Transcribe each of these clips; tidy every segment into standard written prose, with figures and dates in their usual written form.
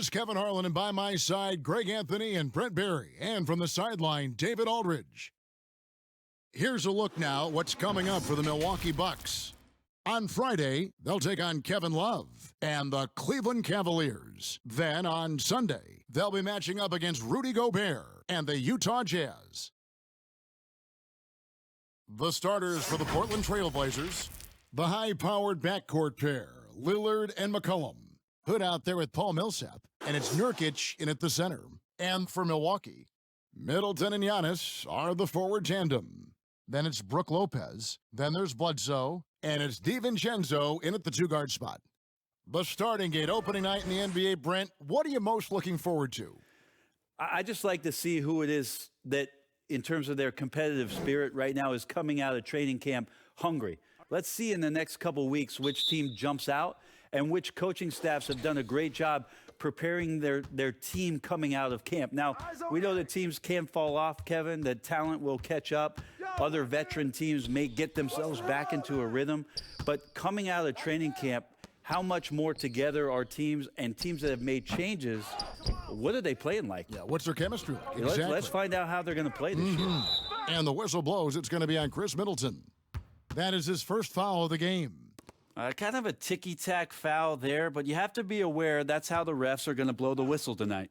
is Kevin Harlan, and by my side, Greg Anthony and Brent Barry. And from the sideline, David Aldridge. Here's a look now at what's coming up for the Milwaukee Bucks. On Friday, they'll take on Kevin Love and the Cleveland Cavaliers. Then on Sunday, they'll be matching up against Rudy Gobert and the Utah Jazz. The starters for the Portland Trailblazers, the high-powered backcourt pair, Lillard and McCollum. Hood out there with Paul Millsap, and it's Nurkic in at the center. And for Milwaukee, Middleton and Giannis are the forward tandem. Then it's Brook Lopez, then there's Bledsoe, and it's DiVincenzo in at the two-guard spot. The starting gate opening night in the NBA, Brent, what are you most looking forward to? I just like to see who it is that, in terms of their competitive spirit right now, is coming out of training camp hungry. Let's see in the next couple weeks which team jumps out and which coaching staffs have done a great job preparing their team coming out of camp. Now, we know that teams can fall off, Kevin, that talent will catch up. Other veteran teams may get themselves back into a rhythm. But coming out of training camp, how much more together are teams, and teams that have made changes, what are they playing like? Yeah, what's their chemistry like? Exactly. Let's find out how they're going to play this year. And the whistle blows. It's going to be on Chris Middleton. That is his first foul of the game. Kind of a ticky-tack foul there, but you have to be aware that's how the refs are going to blow the whistle tonight.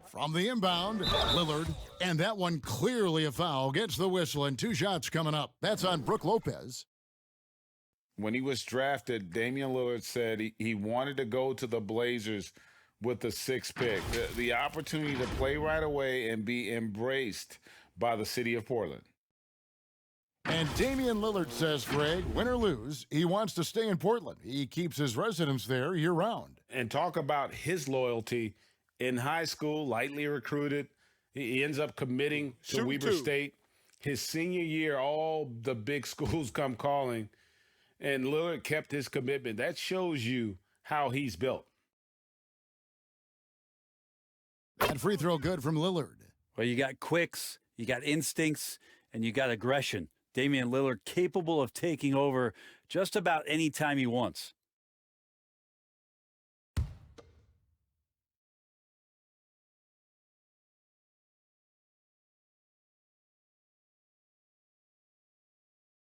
From the inbound, Lillard, and that one clearly a foul, gets the whistle, and two shots coming up. That's on Brook Lopez. When he was drafted, Damian Lillard said he wanted to go to the Blazers with the 6th pick. The opportunity to play right away and be embraced by the city of Portland. And Damian Lillard says, Greg, win or lose, he wants to stay in Portland. He keeps his residence there year-round. And talk about his loyalty. In high school, lightly recruited, he ends up committing to Weber State. His senior year, all the big schools come calling, and Lillard kept his commitment. That shows you how he's built. That free throw good from Lillard. Well, you got quicks, you got instincts, and you got aggression. Damian Lillard capable of taking over just about any time he wants.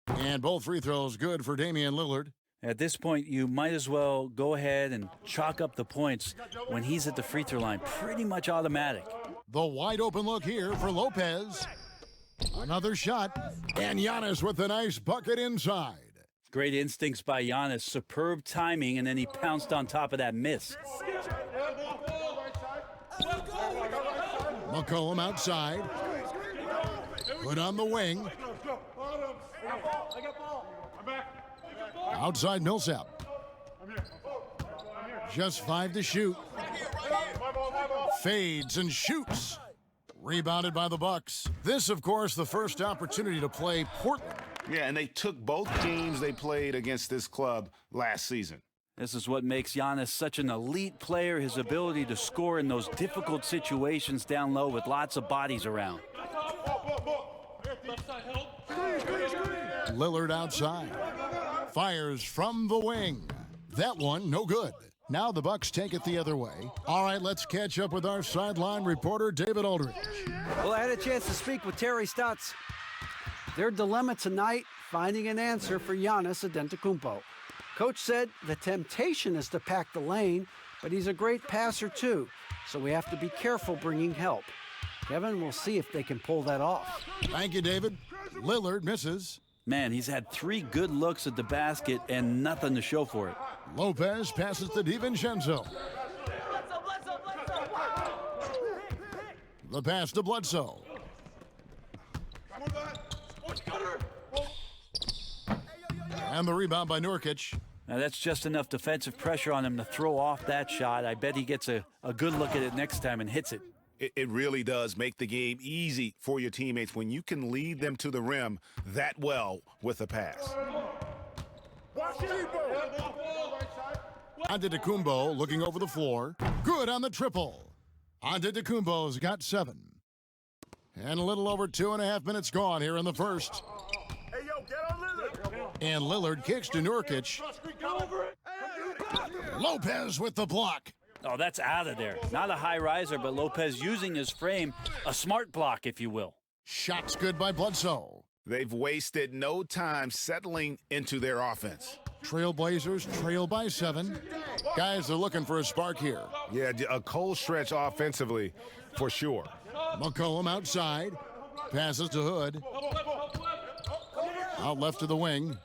And both free throws good for Damian Lillard. At this point, you might as well go ahead and chalk up the points when he's at the free throw line. Pretty much automatic. The wide open look here for Lopez. Another shot. And Giannis with a nice bucket inside. Great instincts by Giannis. Superb timing, and then he pounced on top of that miss. McCollum outside. Put on the wing. Outside Millsap. Just 5 to shoot. Fades and shoots. Rebounded by the Bucks. This, of course, the first opportunity to play Portland. Yeah, and they took both games they played against this club last season. This is what makes Giannis such an elite player, his ability to score in those difficult situations down low with lots of bodies around. Lillard outside. Fires from the wing. That one, no good. Now the Bucks take it the other way. All right, let's catch up with our sideline reporter, David Aldridge. Well, I had a chance to speak with Terry Stotts. Their dilemma tonight, finding an answer for Giannis Antetokounmpo. Coach said the temptation is to pack the lane, but he's a great passer too, so we have to be careful bringing help. Kevin, we'll see if they can pull that off. Thank you, David. Lillard misses. Man, he's had 3 good looks at the basket and nothing to show for it. Lopez passes to DiVincenzo. The pass to Bledsoe. And the rebound by Nurkic. Now that's just enough defensive pressure on him to throw off that shot. I bet he gets a good look at it next time and hits it. It really does make the game easy for your teammates when you can lead them to the rim that well with a pass. Antetokounmpo looking over the floor. Good on the triple. Antetokounmpo's got 7. And a little over 2.5 minutes gone here in the first. Hey, yo, get on Lillard. And Lillard kicks to Nurkic. Lopez with the block. Oh, that's out of there. Not a high riser, but Lopez using his frame, a smart block, if you will. Shot's good by Bledsoe. They've wasted no time settling into their offense. Trailblazers trail by 7. Guys are looking for a spark here. Yeah, a cold stretch offensively for sure. McCollum outside. Passes to Hood. Out left to the wing.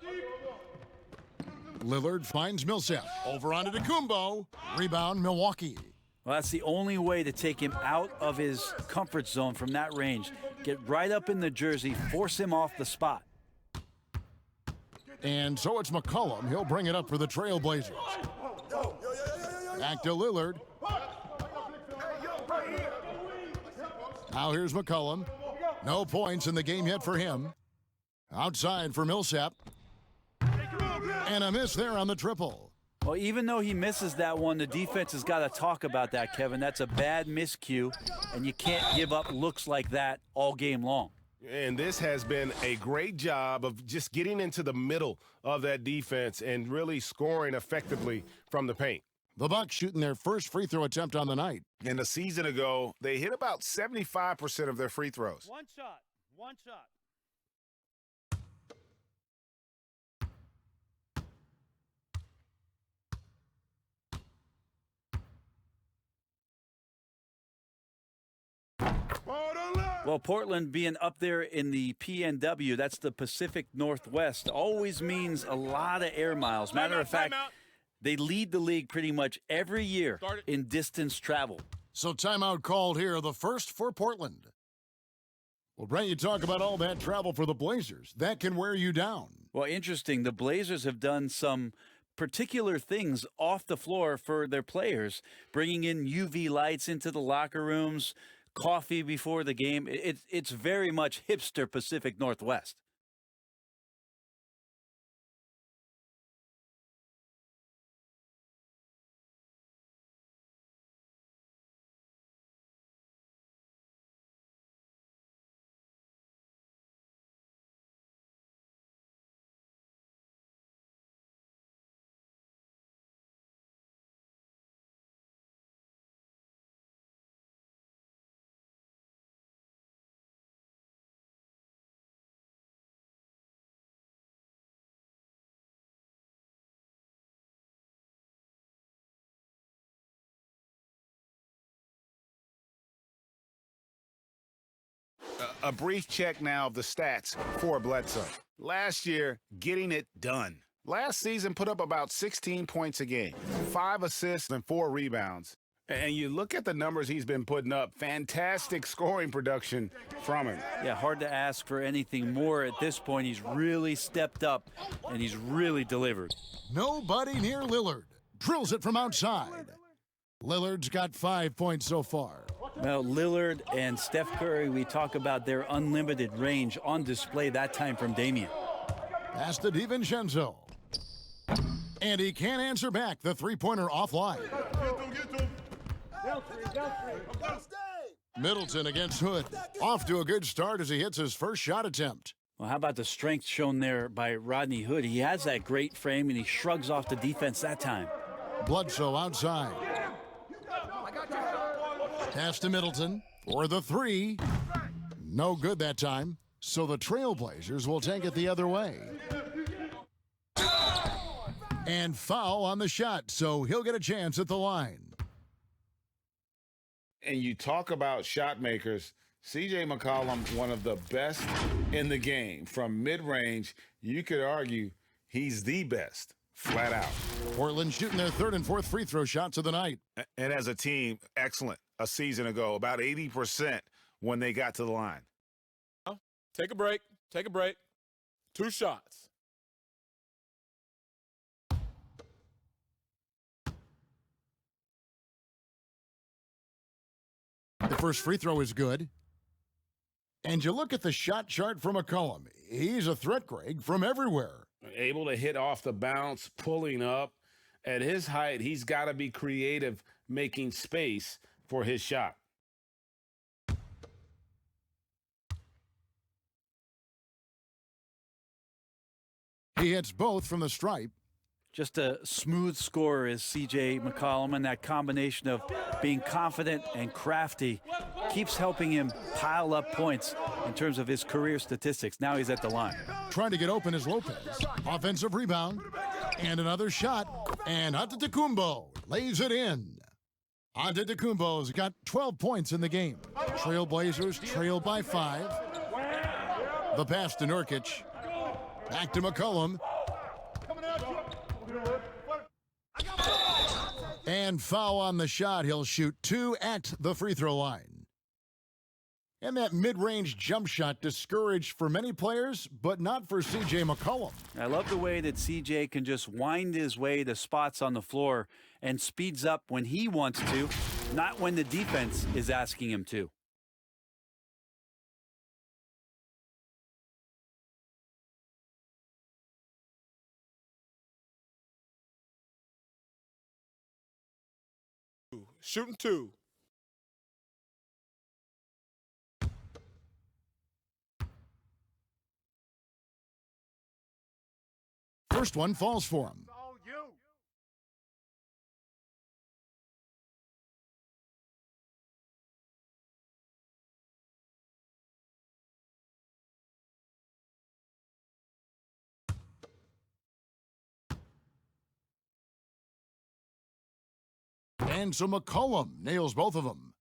Lillard finds Millsap. Over onto Kumbo. Rebound, Milwaukee. Well, that's the only way to take him out of his comfort zone from that range. Get right up in the jersey, force him off the spot. And so it's McCollum. He'll bring it up for the Trailblazers. Back to Lillard. Now here's McCollum. No points in the game yet for him. Outside for Millsap. And a miss there on the triple. Well, even though he misses that one, the defense has got to talk about that, Kevin. That's a bad miscue, and you can't give up looks like that all game long. And this has been a great job of just getting into the middle of that defense and really scoring effectively from the paint. The Bucks shooting their first free throw attempt on the night. And a season ago, they hit about 75% of their free throws. One shot. Well, Portland being up there in the PNW, that's the Pacific Northwest, always means a lot of air miles. Matter of fact, they lead the league pretty much every year in distance travel. So timeout called here, the first for Portland. Well, Brent, you talk about all that travel for the Blazers. That can wear you down. Well, interesting. The Blazers have done some particular things off the floor for their players, bringing in UV lights into the locker rooms, coffee before the game. It's very much hipster Pacific Northwest. A brief check now of the stats for Bledsoe. Last year, getting it done. Last season, put up about 16 points a game, 5 assists and 4 rebounds. And you look at the numbers he's been putting up, fantastic scoring production from him. Yeah, hard to ask for anything more at this point. He's really stepped up, and he's really delivered. Nobody near Lillard. Drills it from outside. Lillard's got 5 points so far. Well, Lillard and Steph Curry, we talk about their unlimited range on display that time from Damian. Pass to DiVincenzo. And he can't answer back. The three-pointer offline. Middleton against Hood. Off to a good start as he hits his first shot attempt. Well, how about the strength shown there by Rodney Hood? He has that great frame, and he shrugs off the defense that time. Bledsoe outside. Pass to Middleton for the three. No good that time. So the Trailblazers will take it the other way. And foul on the shot, so he'll get a chance at the line. And you talk about shot makers, C.J. McCollum, one of the best in the game. From mid-range, you could argue he's the best, flat out. Portland shooting their third and fourth free throw shots of the night. And as a team, excellent. A season ago, about 80% when they got to the line. Take a break. 2 shots. The first free throw is good. And you look at the shot chart from McCollum. He's a threat, Greg, from everywhere. Able to hit off the bounce, pulling up. At his height, he's got to be creative, making space for his shot. He hits both from the stripe. Just a smooth scorer is C.J. McCollum, and that combination of being confident and crafty keeps helping him pile up points in terms of his career statistics. Now he's at the line. Trying to get open is Lopez. Offensive rebound. And another shot. And Antetokounmpo lays it in. Antetokounmpo's got 12 points in the game. Trailblazers trail by 5. The pass to Nurkic. Back to McCollum. And foul on the shot. He'll shoot 2 at the free throw line. And that mid-range jump shot discouraged for many players, but not for C.J. McCollum. I love the way that C.J. can just wind his way to spots on the floor and speeds up when he wants to, not when the defense is asking him to. Shooting 2. First one falls for him. And so McCollum nails both of them.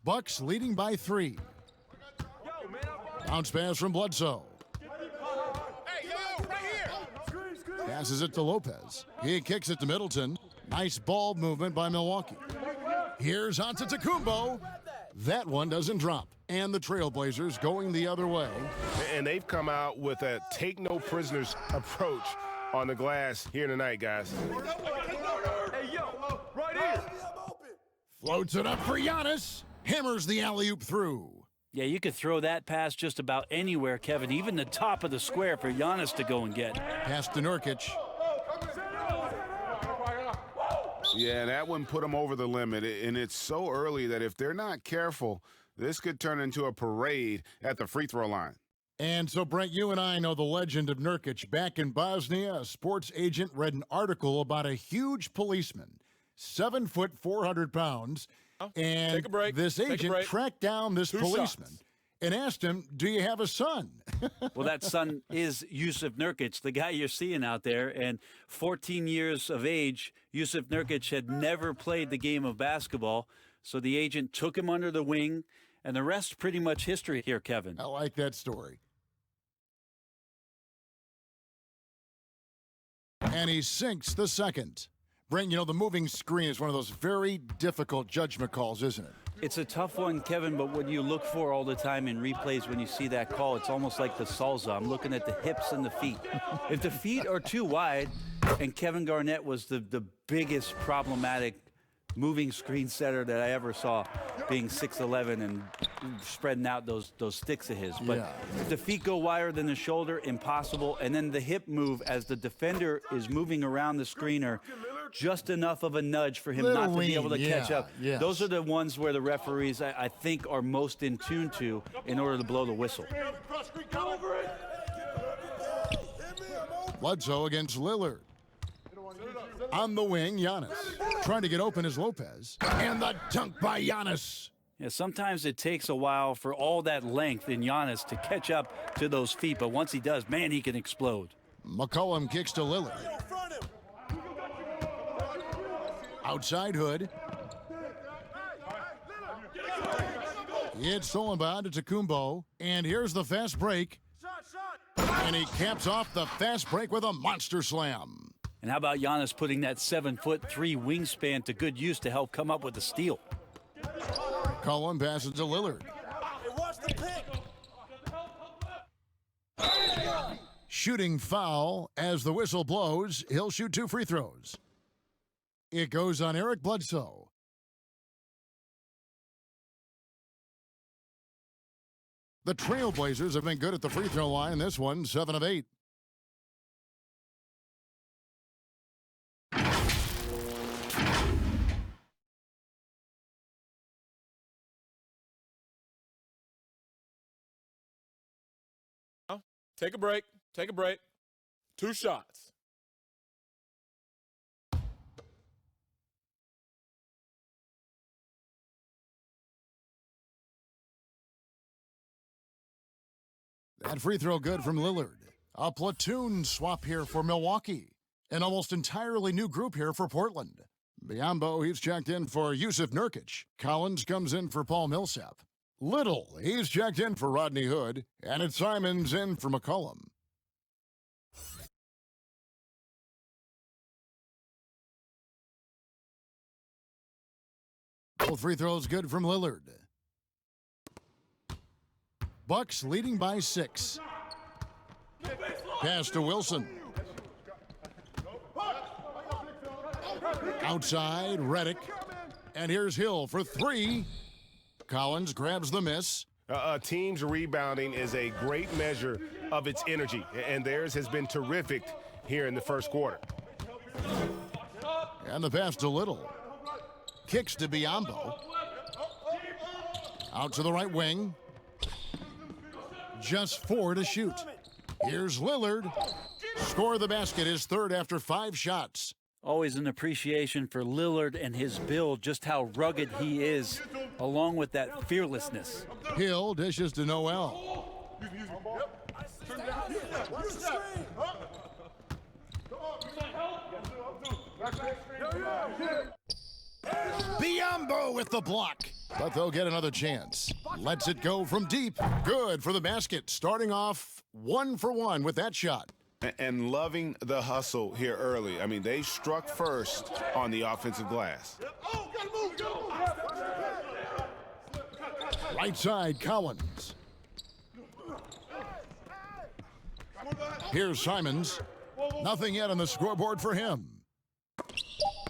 Bucks leading by 3. Bounce pass from Bledsoe. Passes it to Lopez. He kicks it to Middleton. Nice ball movement by Milwaukee. Here's Antetokounmpo. That one doesn't drop. And the Trailblazers going the other way. And they've come out with a take no prisoners approach on the glass here tonight, guys. Floats it up for Giannis. Hammers the alley-oop through. Yeah, you could throw that pass just about anywhere, Kevin, even the top of the square for Giannis to go and get. Pass to Nurkic. Yeah, that one put them over the limit, and it's so early that if they're not careful, this could turn into a parade at the free throw line. And so, Brent, you and I know the legend of Nurkic. Back in Bosnia, a sports agent read an article about a huge policeman, 7 foot, 400 pounds. And Take a break. This Take a agent break. tracked down this 2 policeman shots. and asked him, do you have a son? Well, that son is Yusuf Nurkic, the guy you're seeing out there. And 14 years of age, Yusuf Nurkic had never played the game of basketball. So the agent took him under the wing, and the rest pretty much history here, Kevin. I like that story. And he sinks the second. Brent, you know, the moving screen is one of those very difficult judgment calls, isn't it? It's a tough one, Kevin, but what you look for all the time in replays when you see that call, it's almost like the salsa. I'm looking at the hips and the feet. If the feet are too wide, and Kevin Garnett was the biggest problematic moving screen setter that I ever saw, being 6'11" and spreading out those sticks of his. But if the feet go wider than the shoulder, impossible. And then the hip move as the defender is moving around the screener, just enough of a nudge for him not to be able to catch up. Yes. Those are the ones where the referees, I think, are most in tune to in order to blow the whistle. Bledsoe against Lillard. On the wing, Giannis. Trying to get open is Lopez. And the dunk by Giannis. Yeah, sometimes it takes a while for all that length in Giannis to catch up to those feet, but once he does, man, he can explode. McCollum kicks to Lillard. Outside Hood. It's stolen by Antetokounmpo. And here's the fast break. And he caps off the fast break with a monster slam. And how about Giannis putting that 7'3" wingspan to good use to help come up with the steal? McCollum passes to Lillard. Shooting foul as the whistle blows. He'll shoot 2 free throws. It goes on Eric Bledsoe. The Trailblazers have been good at the free throw line. This one, 7 of 8. Take a break. Take a break. 2 shots. That free throw good from Lillard. A platoon swap here for Milwaukee. An almost entirely new group here for Portland. Biyombo, he's checked in for Jusuf Nurkic. Collins comes in for Paul Millsap. Little, he's checked in for Rodney Hood. And it's Simons in for McCollum. Both free throws good from Lillard. Bucks leading by 6. Pass to Wilson. Outside, Redick. And here's Hill for 3. Collins grabs the miss. A team's rebounding is a great measure of its energy, and theirs has been terrific here in the first quarter. And the pass to Little. Kicks to Biyombo. Out to the right wing. Just 4 to shoot. Here's Lillard. Score the basket, his 3rd after 5 shots. Always an appreciation for Lillard and his build, just how rugged he is, along with that fearlessness. Hill dishes to Noel. Biyombo with the block. But they'll get another chance. Lets it go from deep. Good for the basket. Starting off 1 for 1 with that shot. And loving the hustle here early. I mean, they struck first on the offensive glass. Right side, Collins. Here's Simons. Nothing yet on the scoreboard for him.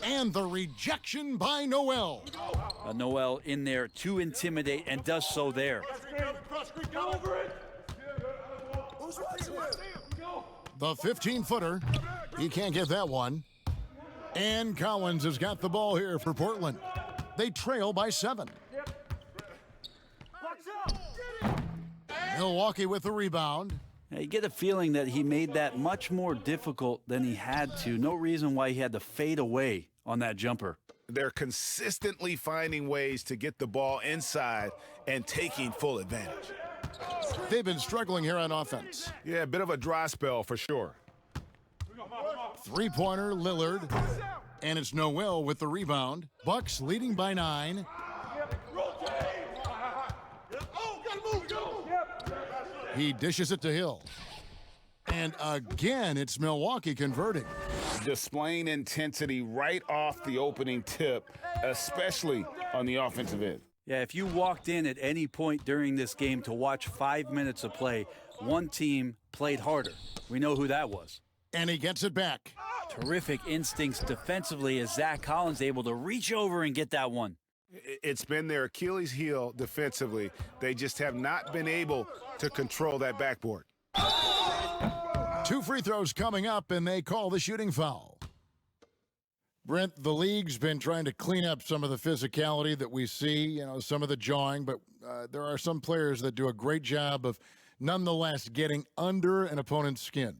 And the rejection by Noel. Noel in there to intimidate and does so there. The 15-footer. He can't get that one. And Collins has got the ball here for Portland. They trail by 7. Milwaukee with the rebound. Now, you get a feeling that he made that much more difficult than he had to. No reason why he had to fade away on that jumper. They're consistently finding ways to get the ball inside and taking full advantage. They've been struggling here on offense. Yeah, a bit of a dry spell for sure. Three-pointer, Lillard. And it's Noel with the rebound. Bucks leading by 9. He dishes it to Hill. And again, it's Milwaukee converting. Displaying intensity right off the opening tip, especially on the offensive end. Yeah, if you walked in at any point during this game to watch 5 minutes of play, one team played harder. We know who that was. And he gets it back. Terrific instincts defensively as Zach Collins able to reach over and get that one. It's been their Achilles heel defensively. They just have not been able to control that backboard. 2 free throws coming up, and they call the shooting foul. Brent, the league's been trying to clean up some of the physicality that we see, some of the jawing, but there are some players that do a great job of nonetheless getting under an opponent's skin.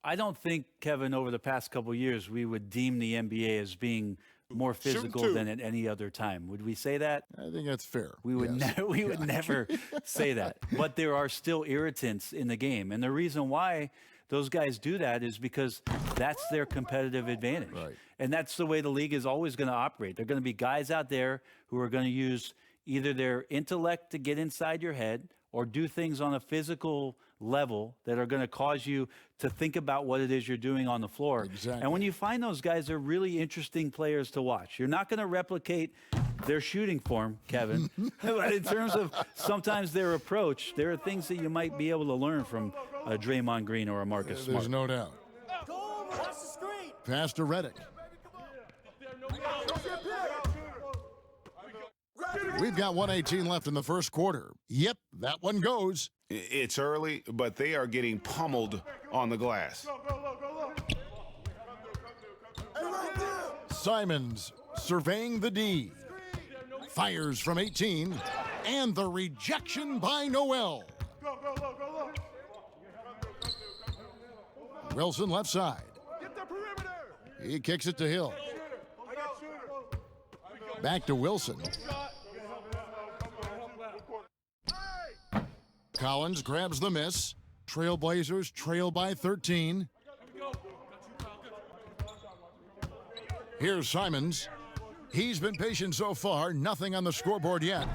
I don't think, Kevin, over the past couple of years, we would deem the NBA as being more physical than at any other time. Would we say that? I think that's fair. We would, we would never say that. But there are still irritants in the game. And the reason why those guys do that is because that's their competitive advantage. Right. And that's the way the league is always going to operate. There are going to be guys out there who are going to use either their intellect to get inside your head or do things on a physical level that are going to cause you to think about what it is you're doing on the floor. Exactly. And when you find those guys, they're really interesting players to watch. You're not going to replicate their shooting form, Kevin. But in terms of sometimes their approach, there are things that you might be able to learn from a Draymond Green or a Marcus Smart. There's no doubt. Pass to Redick. We've got 1:18 left in the first quarter. Yep, that one goes. It's early, but they are getting pummeled on the glass. Simons surveying the D. Fires from 18. And the rejection by Noel. Wilson left side. He kicks it to Hill. Back to Wilson. Collins grabs the miss. Trailblazers trail by 13. Here's Simons. He's been patient so far. Nothing on the scoreboard yet.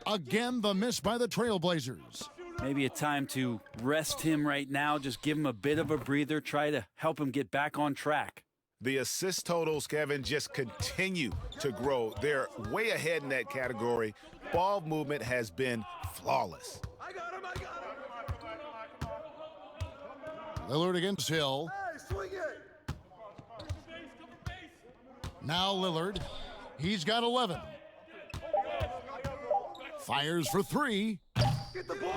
Again, the miss by the Trailblazers. Maybe a time to rest him right now. Just give him a bit of a breather. Try to help him get back on track. The assist totals, Kevin, just continue to grow. They're way ahead in that category. Ball movement has been flawless. Lillard against Hill. Now Lillard. He's got 11. Fires for three.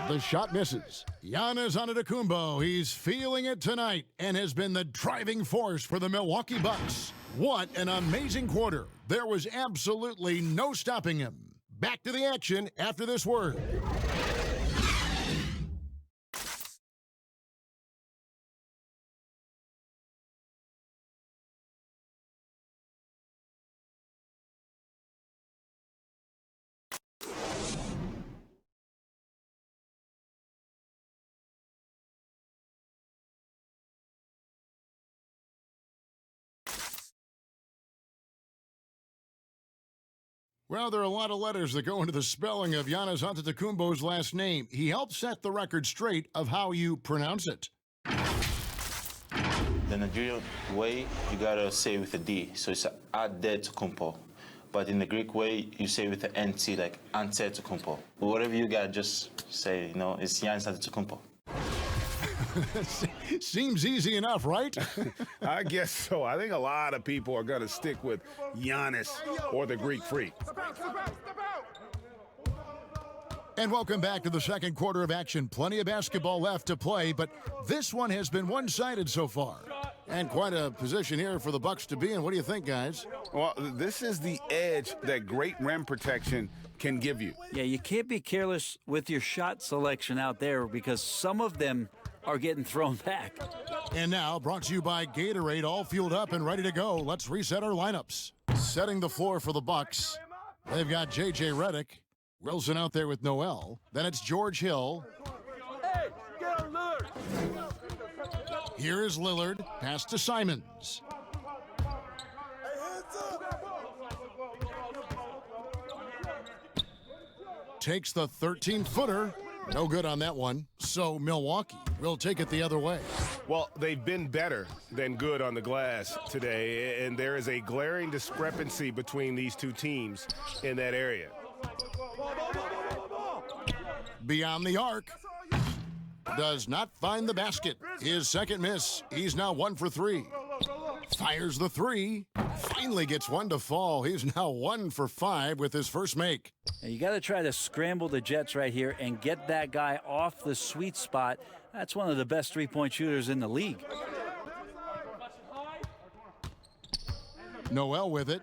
The shot misses. Giannis Antetokounmpo, he's feeling it tonight and has been the driving force for the Milwaukee Bucks. What an amazing quarter. There was absolutely no stopping him. Back to the action after this word. Well, there are a lot of letters that go into the spelling of Giannis Antetokounmpo's last name. He helped set the record straight of how you pronounce it. The Nigerian way, you gotta say with a D, so it's Antetokounmpo. But in the Greek way, you say with the NT, like Antetokounmpo. Whatever you got, just say, it's Giannis Antetokounmpo. Seems easy enough, right? I guess so. I think a lot of people are going to stick with Giannis or the Greek Freak. And welcome back to the second quarter of action. Plenty of basketball left to play, but this one has been one-sided so far. And quite a position here for the Bucks to be in. What do you think, guys? Well, this is the edge that great rim protection can give you. Yeah, you can't be careless with your shot selection out there because some of them are getting thrown back. And now, brought to you by Gatorade, all fueled up and ready to go. Let's reset our lineups. Setting the floor for the Bucks. They've got J.J. Redick. Wilson out there with Noel. Then it's George Hill. Hey, get him, Lillard. Here is Lillard. Pass to Simons. Takes the 13-footer. No good on that one. So Milwaukee will take it the other way. Well, they've been better than good on the glass today, and there is a glaring discrepancy between these two teams in that area. Beyond the arc. Does not find the basket. His second miss. He's now 1 for 3. Fires the three. Finally gets one to fall. He's now 1 for 5 with his first make. Now you got to try to scramble the Jets right here and get that guy off the sweet spot. That's one of the best three-point shooters in the league. Noel with it.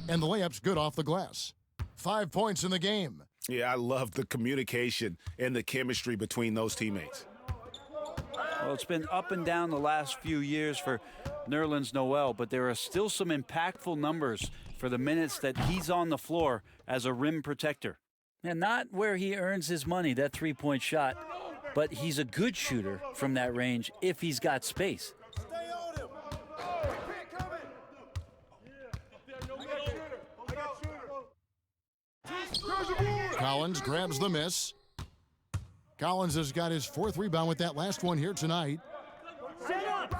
And the layup's good off the glass. 5 points in the game. Yeah, I love the communication and the chemistry between those teammates. Well, it's been up and down the last few years for Nerlens Noel, but there are still some impactful numbers for the minutes that he's on the floor as a rim protector. And not where he earns his money, that three-point shot, but he's a good shooter from that range if he's got space. Collins grabs the miss. Collins has got his 4th rebound with that last one here tonight.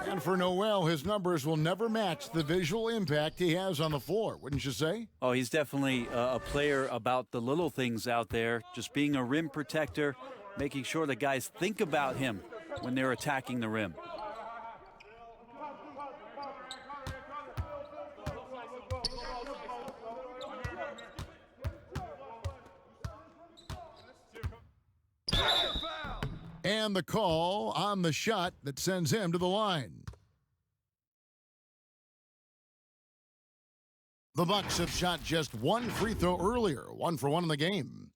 And for Noel, his numbers will never match the visual impact he has on the floor, wouldn't you say? Oh, he's definitely a player about the little things out there, just being a rim protector, making sure the guys think about him when they're attacking the rim. And the call on the shot that sends him to the line. The Bucks have shot just one free throw earlier, 1 for 1 in the game.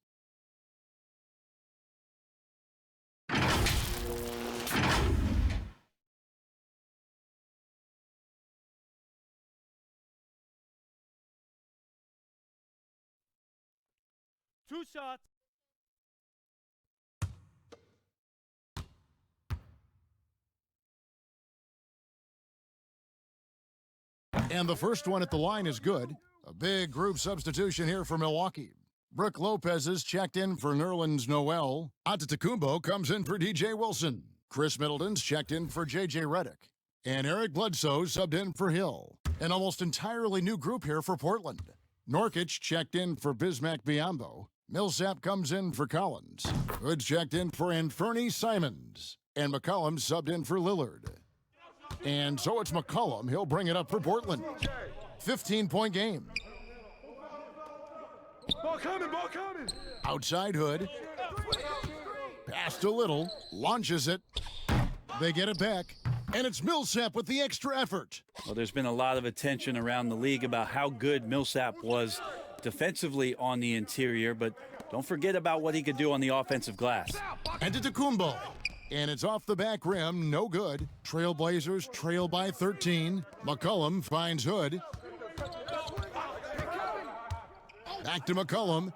2 shots. And the first one at the line is good. A big group substitution here for Milwaukee. Brook Lopez is checked in for Nerlens Noel. Antetokounmpo comes in for DJ Wilson. Chris Middleton's checked in for JJ Redick. And Eric Bledsoe subbed in for Hill. An almost entirely new group here for Portland. Nurkic checked in for Bismack Biyombo. Millsap comes in for Collins. Hood checked in for Anthony Simons. And McCollum subbed in for Lillard. And so it's McCollum. He'll bring it up for Portland. 15-point game. Ball coming, ball coming. Outside Hood. Passed a little. Launches it. They get it back. And it's Millsap with the extra effort. Well, there's been a lot of attention around the league about how good Millsap was defensively on the interior, but don't forget about what he could do on the offensive glass. Antetokounmpo. And it's off the back rim, no good. Trailblazers trail by 13. McCollum finds Hood. Back to McCollum.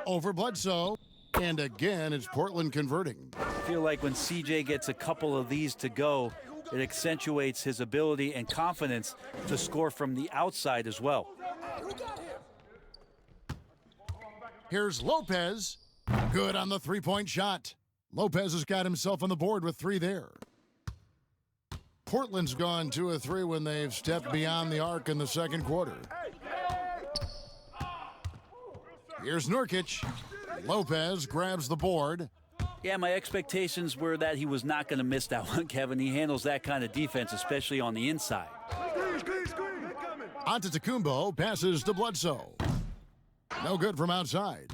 Over Bledsoe. And again, it's Portland converting. I feel like when CJ gets a couple of these to go, it accentuates his ability and confidence to score from the outside as well. Here's Lopez. Good on the three-point shot. Lopez has got himself on the board with 3 there. Portland's gone 2 of 3 when they've stepped beyond the arc in the second quarter. Here's Nurkic. Lopez grabs the board. Yeah, my expectations were that he was not going to miss that one, Kevin. He handles that kind of defense, especially on the inside. Antetokounmpo passes to Bledsoe. No good from outside.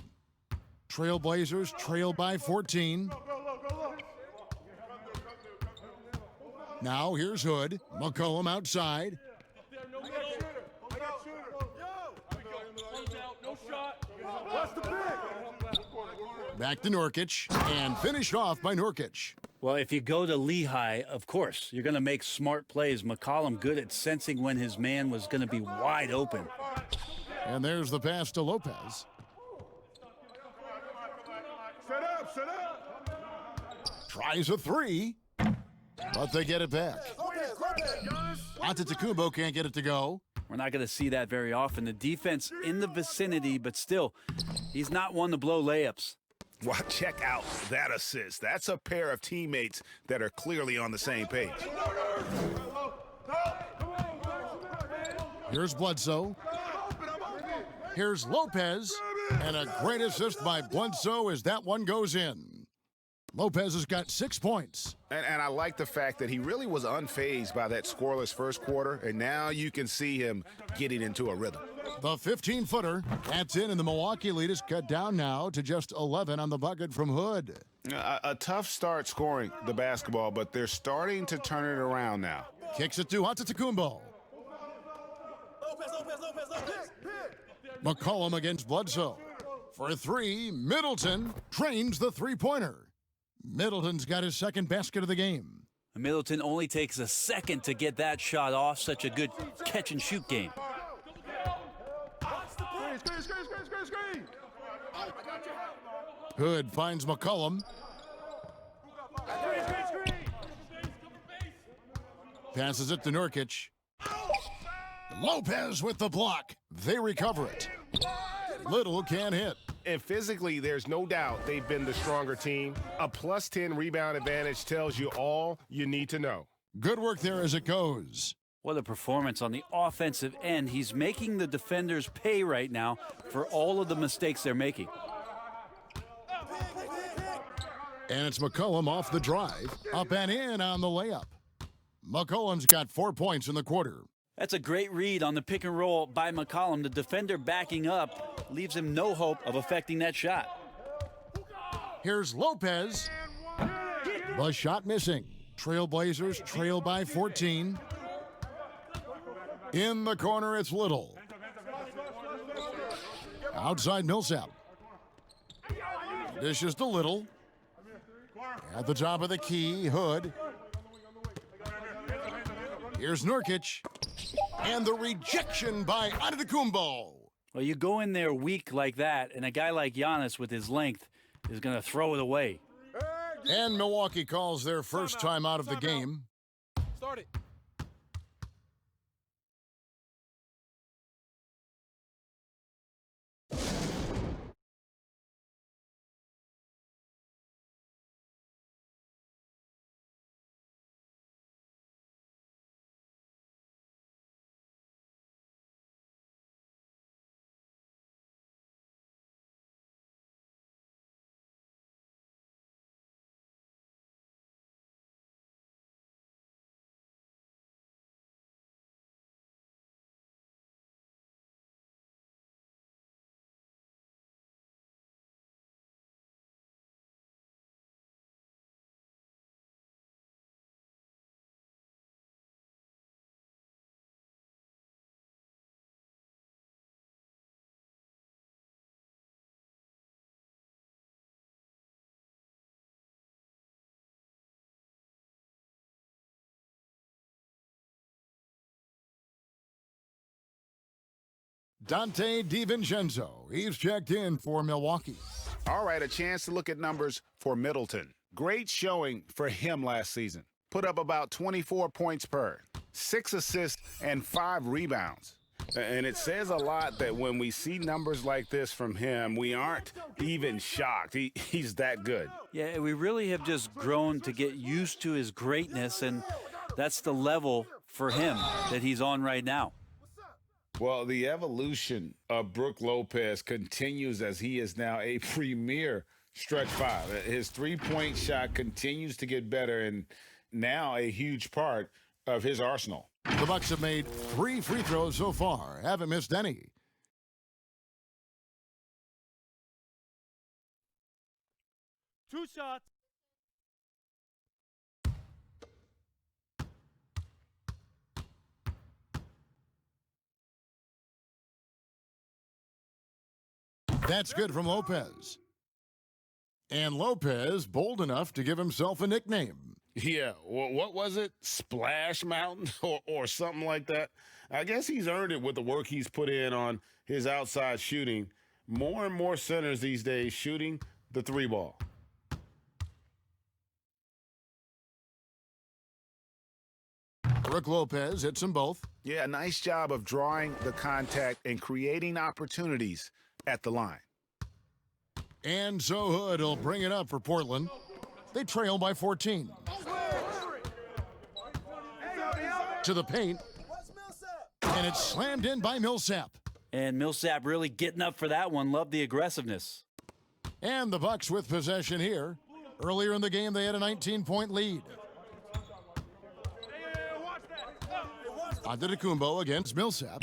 Trailblazers trail by 14. Now here's Hood. McCollum outside. Back to Nurkic, and finished off by Nurkic. Well, if you go to Lehigh, of course, you're going to make smart plays. McCollum good at sensing when his man was going to be wide open. And there's the pass to Lopez. Set up. Tries a 3, but they get it back. Antetokounmpo can't get it to go. We're not going to see that very often. The defense in the vicinity, but still, he's not one to blow layups. Well, check out that assist. That's a pair of teammates that are clearly on the same page. Here's Bledsoe. Here's Lopez. And a great assist by Bledsoe as that one goes in. Lopez has got 6 points. And I like the fact that he really was unfazed by that scoreless first quarter, and now you can see him getting into a rhythm. The 15-footer, that's in, and the Milwaukee lead is cut down now to just 11 on the bucket from Hood. A tough start scoring the basketball, but they're starting to turn it around now. Kicks it to Antetokounmpo. McCollum against Bledsoe. For 3, Middleton trains the three-pointer. Middleton's got his second basket of the game. Middleton only takes a second to get that shot off. Such a good catch-and-shoot game. Hood finds McCollum. Passes it to Nurkic. Lopez with the block. They recover it. Little can't hit. And physically, there's no doubt they've been the stronger team. A plus 10 rebound advantage tells you all you need to know. Good work there as it goes. What a performance on the offensive end. He's making the defenders pay right now for all of the mistakes they're making. And it's McCollum off the drive. Up and in on the layup. McCollum's got 4 points in the quarter. That's a great read on the pick and roll by McCollum. The defender backing up leaves him no hope of affecting that shot. Here's Lopez. The shot missing. Trailblazers trail by 14. In the corner, it's Little. Outside Millsap. Dishes to Little. At the top of the key, Hood. Here's Nurkic. And the rejection by Antetokounmpo. Well, you go in there weak like that, and a guy like Giannis with his length is going to throw it away. And Milwaukee calls their first time out of the game. Start it. Dante DiVincenzo, he's checked in for Milwaukee. All right, a chance to look at numbers for Middleton. Great showing for him last season. Put up about 24 points per, 6 assists, and 5 rebounds. And it says a lot that when we see numbers like this from him, we aren't even shocked. He's that good. Yeah, we really have just grown to get used to his greatness, and that's the level for him that he's on right now. Well, the evolution of Brook Lopez continues as he is now a premier stretch five. His three-point shot continues to get better and now a huge part of his arsenal. The Bucks have made 3 free throws so far, haven't missed any. Two shots. That's good from Lopez. And Lopez bold enough to give himself a nickname. Yeah, well, what was it? Splash Mountain or something like that? I guess he's earned it with the work he's put in on his outside shooting. More and more centers these days shooting the 3-ball. Brook Lopez hits them both. Yeah, nice job of drawing the contact and creating opportunities at the line. And so Hood will bring it up for Portland. They trail by 14. To the paint. And it's slammed in by Millsap. And Millsap really getting up for that one. Love the aggressiveness. And the Bucks with possession here. Earlier in the game, they had a 19-point lead. Antetokounmpo against Millsap.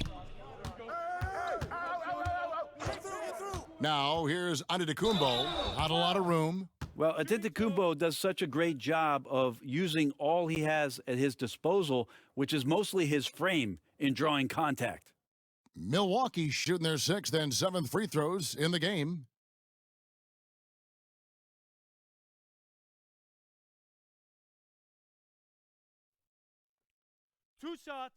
Now, here's Antetokounmpo. Not a lot of room. Well, Antetokounmpo does such a great job of using all he has at his disposal, which is mostly his frame in drawing contact. Milwaukee shooting their 6th and 7th free throws in the game. Two shots.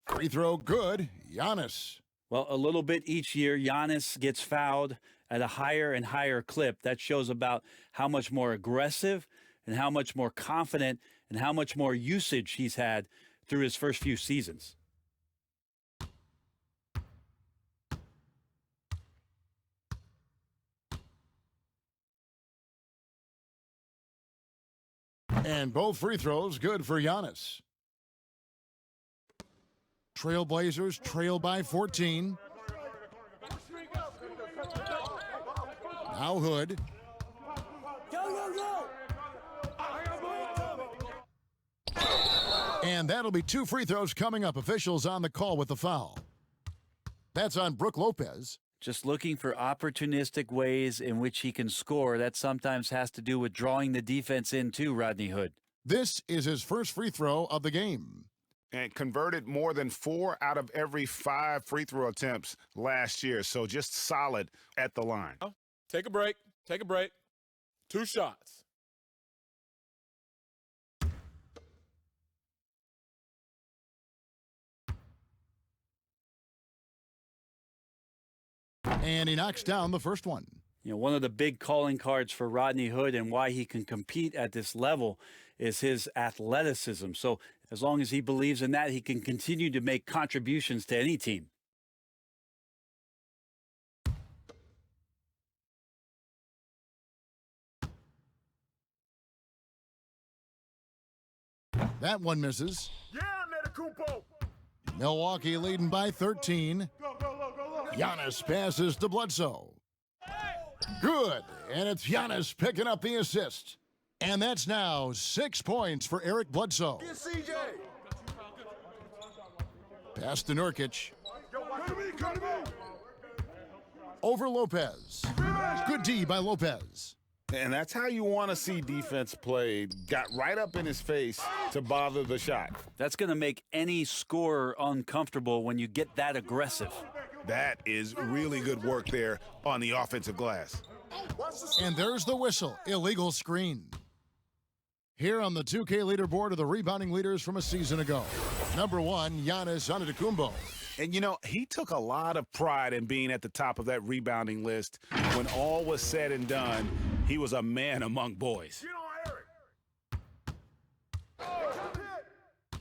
Free throw good. Giannis. Well, a little bit each year, Giannis gets fouled at a higher and higher clip. That shows about how much more aggressive and how much more confident and how much more usage he's had through his first few seasons. And both free throws good for Giannis. Trailblazers trail by 14. Now Hood. And that'll be 2 free throws coming up. Officials on the call with the foul. That's on Brook Lopez. Just looking for opportunistic ways in which he can score. That sometimes has to do with drawing the defense in too, Rodney Hood. This is his first free throw of the game. And converted more than 4 out of every 5 free throw attempts last year. So just solid at the line. Take a break. Take a break. 2 shots. And he knocks down the first one. You know, one of the big calling cards for Rodney Hood and why he can compete at this level is his athleticism. So as long as he believes in that, he can continue to make contributions to any team. That one misses. Yeah, Metakumpo. Milwaukee leading by 13. Giannis passes to Bledsoe. Good. And it's Giannis picking up the assist. And that's now 6 points for Eric Bledsoe. Pass to Nurkic. Over Lopez. Good D by Lopez. And that's how you want to see defense played. Got right up in his face to bother the shot. That's going to make any scorer uncomfortable when you get that aggressive. That is really good work there on the offensive glass. And there's the whistle. Illegal screen. Here on the 2K leaderboard are the rebounding leaders from a season ago. Number 1, Giannis Antetokounmpo. And, you know, he took a lot of pride in being at the top of that rebounding list. When all was said and done, he was a man among boys.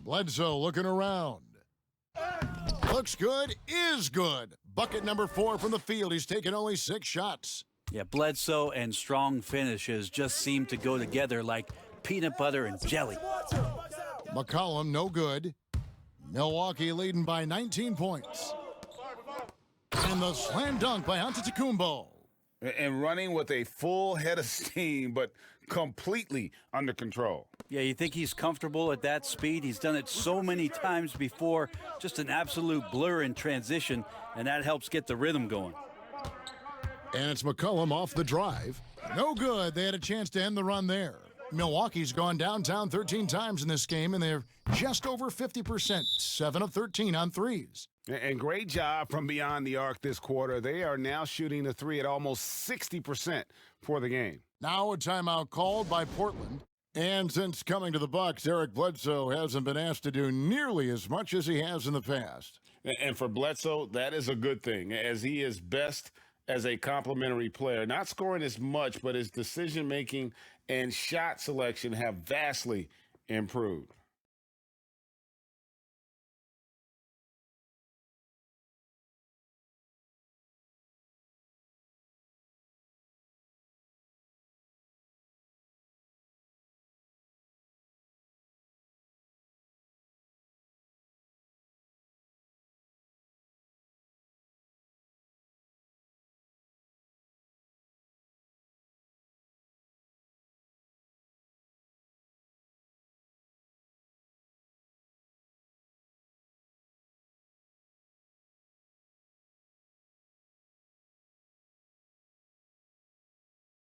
Bledsoe looking around. Looks good, is good. Bucket number 4 from the field. He's taken only 6 shots. Yeah, Bledsoe and strong finishes just seem to go together like peanut butter and jelly. McCollum, no good. Milwaukee leading by 19 points. And the slam dunk by Antetokounmpo. And running with a full head of steam, but completely under control. Yeah, you think he's comfortable at that speed? He's done it so many times before. Just an absolute blur in transition, and that helps get the rhythm going. And it's McCollum off the drive. No good. They had a chance to end the run there. Milwaukee's gone downtown 13 times in this game, and they're just over 50%, 7 of 13 on threes. And great job from beyond the arc this quarter. They are now shooting the 3 at almost 60% for the game. Now a timeout called by Portland. And since coming to the Bucks, Eric Bledsoe hasn't been asked to do nearly as much as he has in the past. And for Bledsoe, that is a good thing, as he is best as a complementary player. Not scoring as much, but his decision-making and shot selection have vastly improved.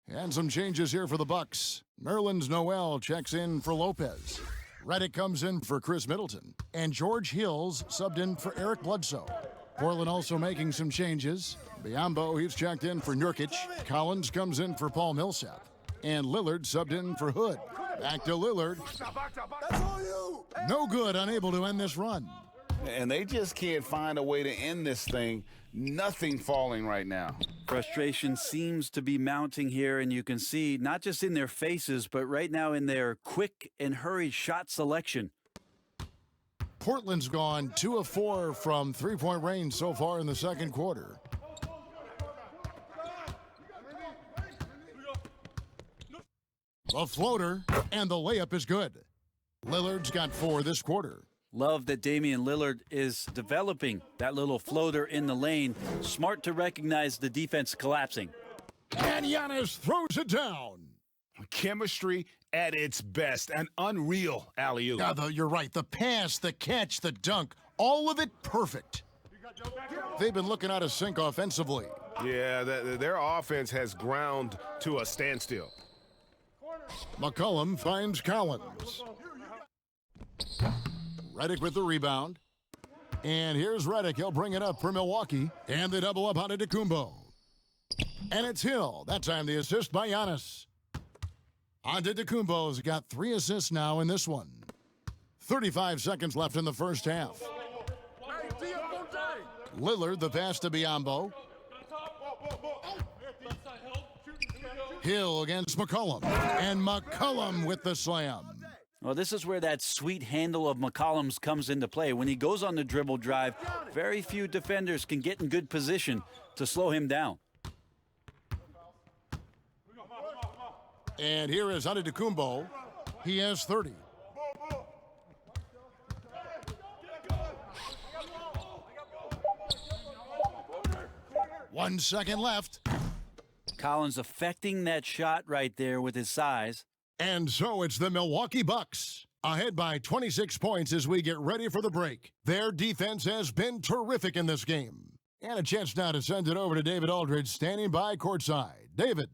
And some changes here for the Bucks. Nerlens Noel checks in for Lopez. Redick comes in for Chris Middleton. And George Hills subbed in for Eric Bledsoe. Portland also making some changes. Biyombo, he's checked in for Nurkic. Collins comes in for Paul Millsap. And Lillard subbed in for Hood. Back to Lillard. No good, unable to end this run. And they just can't find a way to end this thing. Nothing falling right now. Frustration seems to be mounting here, and you can see not just in their faces, but right now in their quick and hurried shot selection. Portland's gone 2 of 4 from three-point range so far in the second quarter. The floater and the layup is good. Lillard's got 4 this quarter. Love that Damian Lillard is developing that little floater in the lane. Smart to recognize the defense collapsing. And Giannis throws it down. Chemistry at its best. An unreal alley-oop. Yeah, you're right. The pass, the catch, the dunk, all of it perfect. They've been looking out of sync offensively. Yeah, their offense has ground to a standstill. McCollum finds Collins. Redick with the rebound. And here's Redick. He'll bring it up for Milwaukee. And they double up on Antetokounmpo. And it's Hill. That time the assist by Giannis. Antetokounmpo's got 3 assists now in this one. 35 seconds left in the first half. Lillard, the pass to Biyombo. Hill against McCollum. And McCollum with the slam. Well, this is where that sweet handle of McCollum's comes into play. When he goes on the dribble drive, very few defenders can get in good position to slow him down. And here is Antetokounmpo. He has 30. One second left. Collins affecting that shot right there with his size. And so it's the Milwaukee Bucks, ahead by 26 points as we get ready for the break. Their defense has been terrific in this game. And a chance now to send it over to David Aldridge, standing by courtside. David.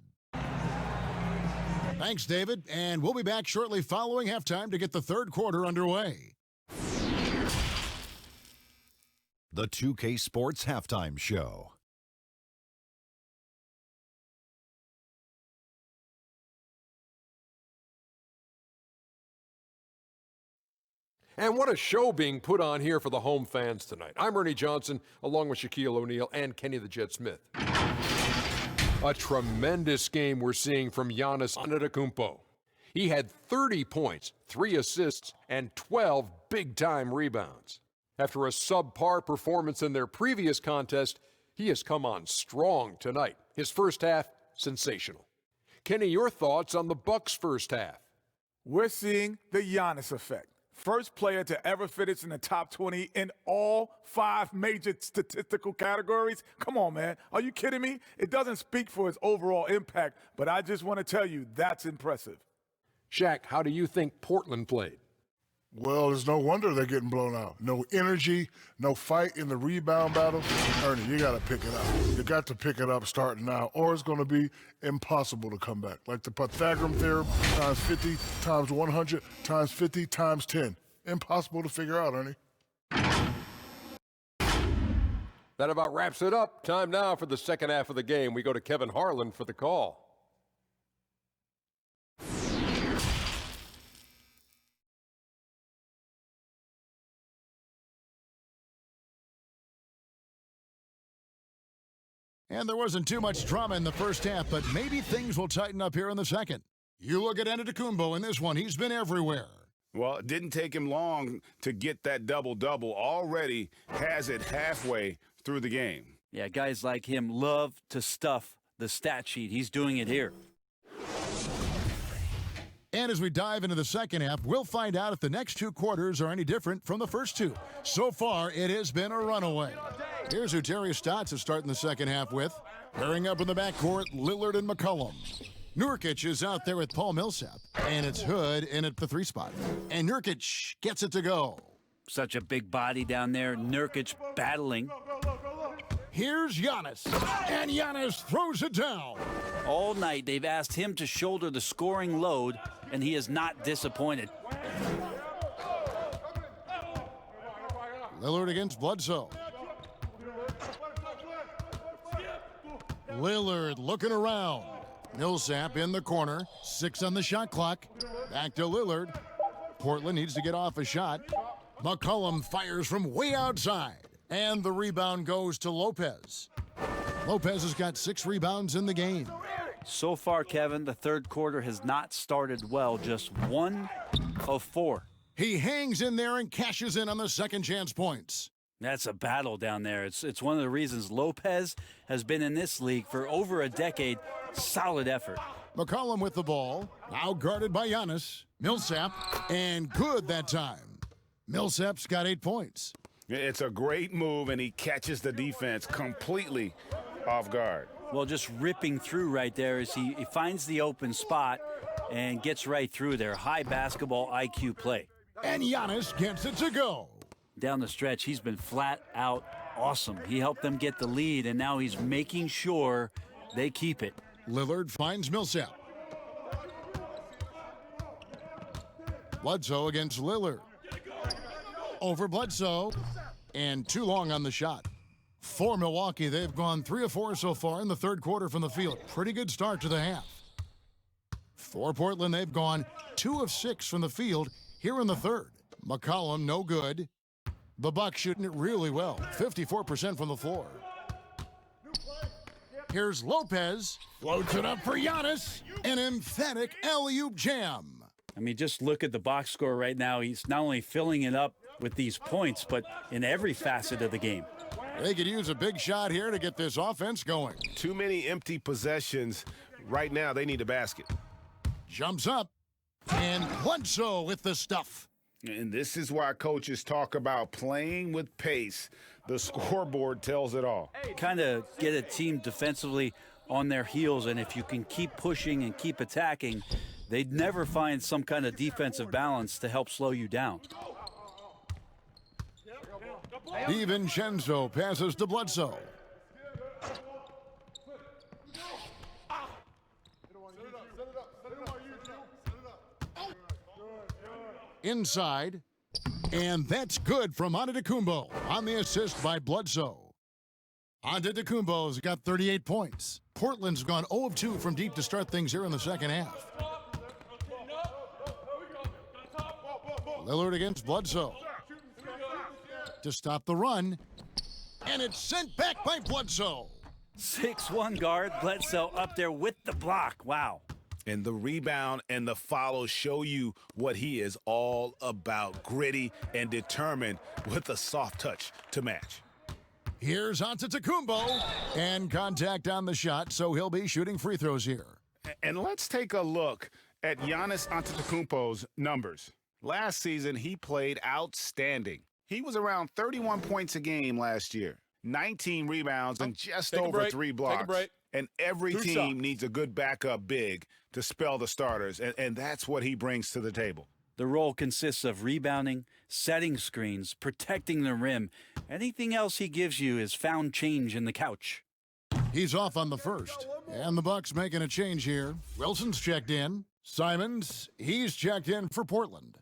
Thanks, David. And we'll be back shortly following halftime to get the third quarter underway. The 2K Sports Halftime Show. And what a show being put on here for the home fans tonight. I'm Ernie Johnson, along with Shaquille O'Neal and Kenny the Jet Smith. A tremendous game we're seeing from Giannis Antetokounmpo. He had 30 points, 3 assists, and 12 big-time rebounds. After a subpar performance in their previous contest, he has come on strong tonight. His first half, sensational. Kenny, your thoughts on the Bucks' first half? We're seeing the Giannis effect. First player to ever finish in the top 20 in all 5 major statistical categories. Come on, man. Are you kidding me? It doesn't speak for his overall impact, but I just want to tell you that's impressive. Shaq, how do you think Portland played? Well, it's no wonder they're getting blown out. No energy, no fight in the rebound battle. Ernie, you got to pick it up. You got to pick it up starting now, or it's going to be impossible to come back. Like the Pythagorean theorem, times 50, times 100, times 50, times 10. Impossible to figure out, Ernie. That about wraps it up. Time now for the second half of the game. We go to Kevin Harlan for the call. And there wasn't too much drama in the first half, but maybe things will tighten up here in the second. You look at Antetokounmpo in this one. He's been everywhere. Well, it didn't take him long to get that double-double. Already has it halfway through the game. Yeah, guys like him love to stuff the stat sheet. He's doing it here. And as we dive into the second half, we'll find out if the next 2 quarters are any different from the first 2. So far, it has been a runaway. Here's who Terry Stotts is starting the second half with. Pairing up in the backcourt, Lillard and McCollum. Nurkic is out there with Paul Millsap. And it's Hood in at the 3 spot. And Nurkic gets it to go. Such a big body down there. Nurkic battling. Here's Giannis. And Giannis throws it down. All night, they've asked him to shoulder the scoring load, and he is not disappointed. Lillard against Bledsoe. Lillard looking around. Millsap in the corner. 6 on the shot clock. Back to Lillard. Portland needs to get off a shot. McCollum fires from way outside. And the rebound goes to Lopez. Lopez has got 6 rebounds in the game. So far, Kevin, the third quarter has not started well. Just 1 of 4. He hangs in there and cashes in on the second chance points. That's a battle down there. It's one of the reasons Lopez has been in this league for over a decade. Solid effort. McCollum with the ball. Now guarded by Giannis. Millsap. And good that time. Millsap's got 8 points. It's a great move, and he catches the defense completely off guard. Well, just ripping through right there as he finds the open spot and gets right through there. High basketball IQ play. And Giannis gets it to go. Down the stretch, he's been flat out awesome. He helped them get the lead, and now he's making sure they keep it. Lillard finds Millsap. Bledsoe against Lillard. Over Bledsoe. And too long on the shot. For Milwaukee, they've gone 3 of 4 so far in the third quarter from the field. Pretty good start to the half. For Portland, they've gone 2 of 6 from the field here in the third. McCollum, no good. The Bucks shooting it really well, 54% from the floor. Here's Lopez, floats it up for Giannis, an emphatic alley-oop jam. I mean, just look at the box score right now. He's not only filling it up with these points, but in every facet of the game. They could use a big shot here to get this offense going. Too many empty possessions. Right now, they need a basket. Jumps up, and Bledsoe with the stuff. And this is why coaches talk about playing with pace. The scoreboard tells it all. Kind of get a team defensively on their heels, and if you can keep pushing and keep attacking, they'd never find some kind of defensive balance to help slow you down. DiVincenzo passes to Bledsoe. Inside, and that's good from Antetokounmpo on the assist by Bledsoe. Antetokounmpo's got 38 points. Portland's gone 0 of 2 from deep to start things here in the second half. Lillard against Bledsoe to stop the run, and it's sent back by Bledsoe. 6'1" guard, Bledsoe up there with the block. Wow. And the rebound and the follow show you what he is all about. Gritty and determined with a soft touch to match. Here's Antetokounmpo, and contact on the shot, so he'll be shooting free throws here. And let's take a look at Giannis Antetokounmpo's numbers. Last season, he played outstanding. He was around 31 points a game last year, 19 rebounds, and just over 3 blocks. Take a break. And every 2 team shots. needs a good backup big to spell the starters, and that's what he brings to the table. The role consists of rebounding, setting screens, protecting the rim. Anything else he gives you is found change in the couch. He's off on the first, and the Bucks making a change here. Wilson's checked in. Simons, he's checked in for Portland.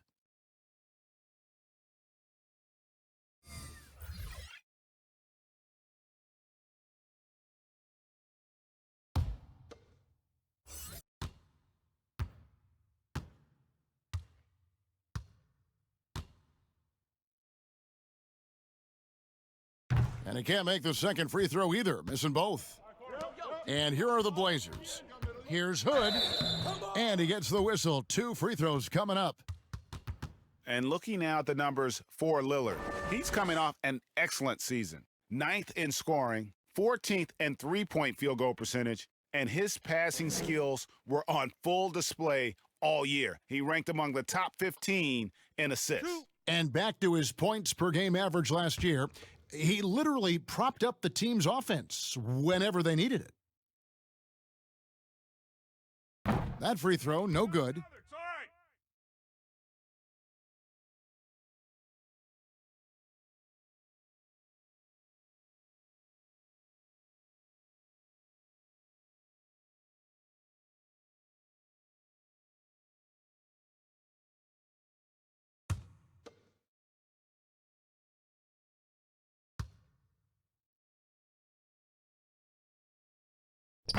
And he can't make the second free throw either, missing both. And here are the Blazers. Here's Hood, and he gets the whistle. 2 free throws coming up. And looking now at the numbers for Lillard, he's coming off an excellent season. 9th in scoring, 14th in three-point field goal percentage, and his passing skills were on full display all year. He ranked among the top 15 in assists. And back to his points per game average last year, he literally propped up the team's offense whenever they needed it. That free throw, no good.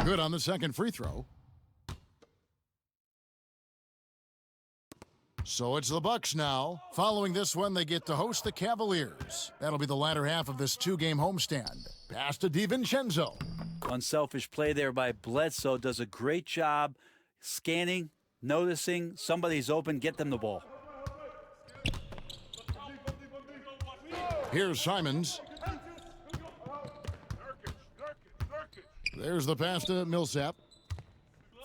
Good on the second free throw. So it's the Bucks now. Following this one, they get to host the Cavaliers. That'll be the latter half of this 2-game homestand. Pass to DiVincenzo. Unselfish play there by Bledsoe. Does a great job scanning, noticing somebody's open, get them the ball. Here's Simons. There's the pass to Millsap.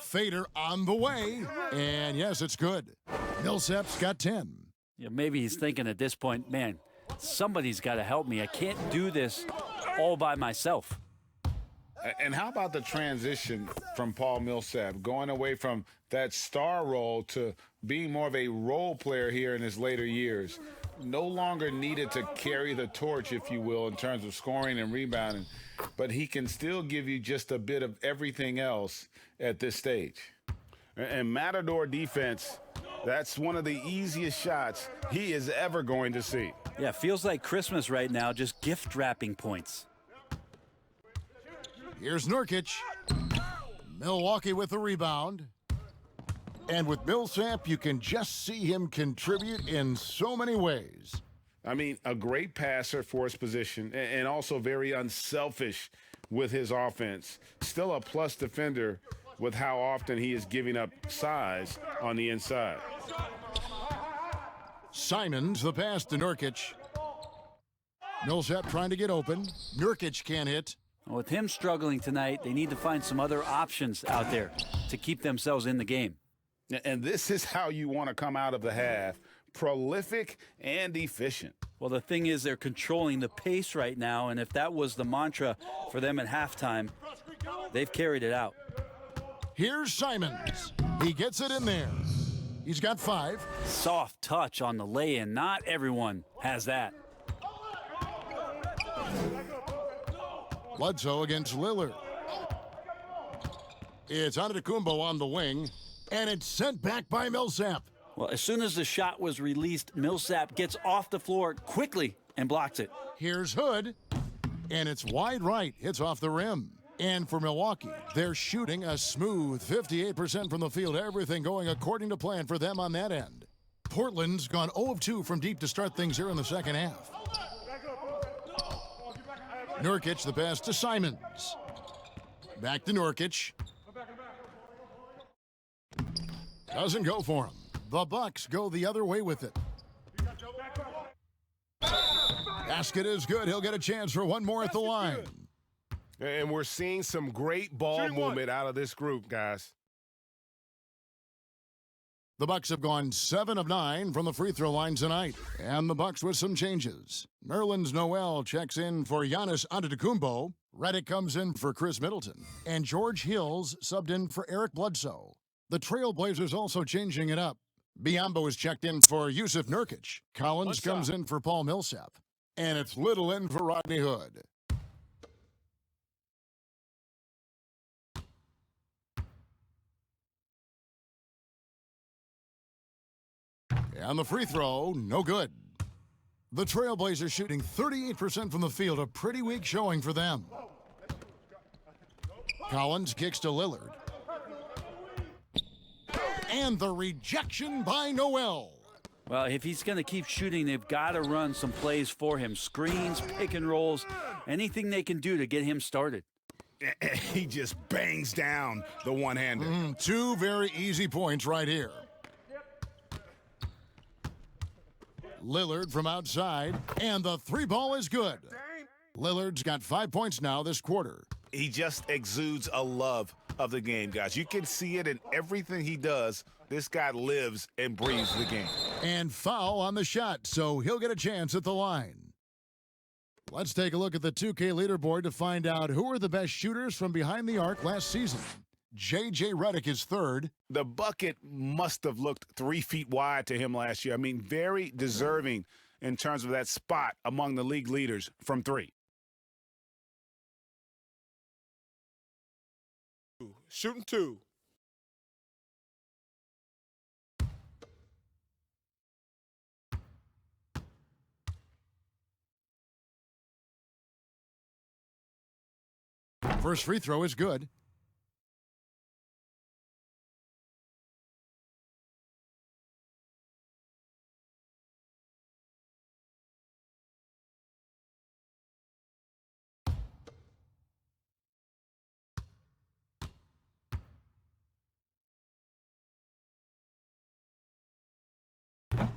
Fader on the way. And yes, it's good. Millsap's got 10. Yeah, maybe he's thinking at this point, man, somebody's got to help me. I can't do this all by myself. And how about the transition from Paul Millsap, going away from that star role to being more of a role player here in his later years? No longer needed to carry the torch, if you will, in terms of scoring and rebounding, but he can still give you just a bit of everything else at this stage. And Matador defense, that's one of the easiest shots he is ever going to see. Yeah, feels like Christmas right now, just gift wrapping points. Here's Nurkic. Milwaukee with the rebound. And with Millsap, you can just see him contribute in so many ways. I mean, a great passer for his position and also very unselfish with his offense. Still a plus defender with how often he is giving up size on the inside. Simons, the pass to Nurkic. Millsap trying to get open. Nurkic can't hit. With him struggling tonight, they need to find some other options out there to keep themselves in the game. And this is how you want to come out of the half. Prolific and efficient. Well, the thing is they're controlling the pace right now, and if that was the mantra for them at halftime, they've carried it out. Here's Simons. He gets it in there. He's got 5. Soft touch on the lay-in. Not everyone has that. Bledsoe against Lillard. It's Antetokounmpo on the wing, and it's sent back by Millsap. Well, as soon as the shot was released, Millsap gets off the floor quickly and blocks it. Here's Hood, and it's wide right. Hits off the rim. And for Milwaukee, they're shooting a smooth 58% from the field. Everything going according to plan for them on that end. Portland's gone 0 of 2 from deep to start things here in the second half. Nurkic, the pass to Simons. Back to Nurkic. Doesn't go for him. The Bucks go the other way with it. Basket is good. He'll get a chance for one more at the line. And we're seeing some great ball movement out of this group, guys. The Bucks have gone 7 of 9 from the free throw line tonight. And the Bucks with some changes. Nerlens Noel checks in for Giannis Antetokounmpo. Redick comes in for Chris Middleton. And George Hills subbed in for Eric Bledsoe. The Trailblazers also changing it up. Biyombo is checked in for Yusuf Nurkic. Collins comes in for Paul Millsap. And it's Little in for Rodney Hood. And the free throw, no good. The Trailblazers shooting 38% from the field, a pretty weak showing for them. Collins kicks to Lillard. And the rejection by Noel. Well, if he's going to keep shooting, they've got to run some plays for him. Screens, pick and rolls, anything they can do to get him started. He just bangs down the one-hander. 2 very easy points right here. Lillard from outside, and the 3 ball is good. Lillard's got 5 points now this quarter. He just exudes a love of the game, guys. You can see it in everything he does. This guy lives and breathes the game. And foul on the shot, so he'll get a chance at the line. Let's take a look at the 2K leaderboard to find out who are the best shooters from behind the arc last season. J.J. Redick is 3rd. The bucket must have looked 3 feet wide to him last year. I mean, very deserving in terms of that spot among the league leaders from 3. Shooting 2. First free throw is good.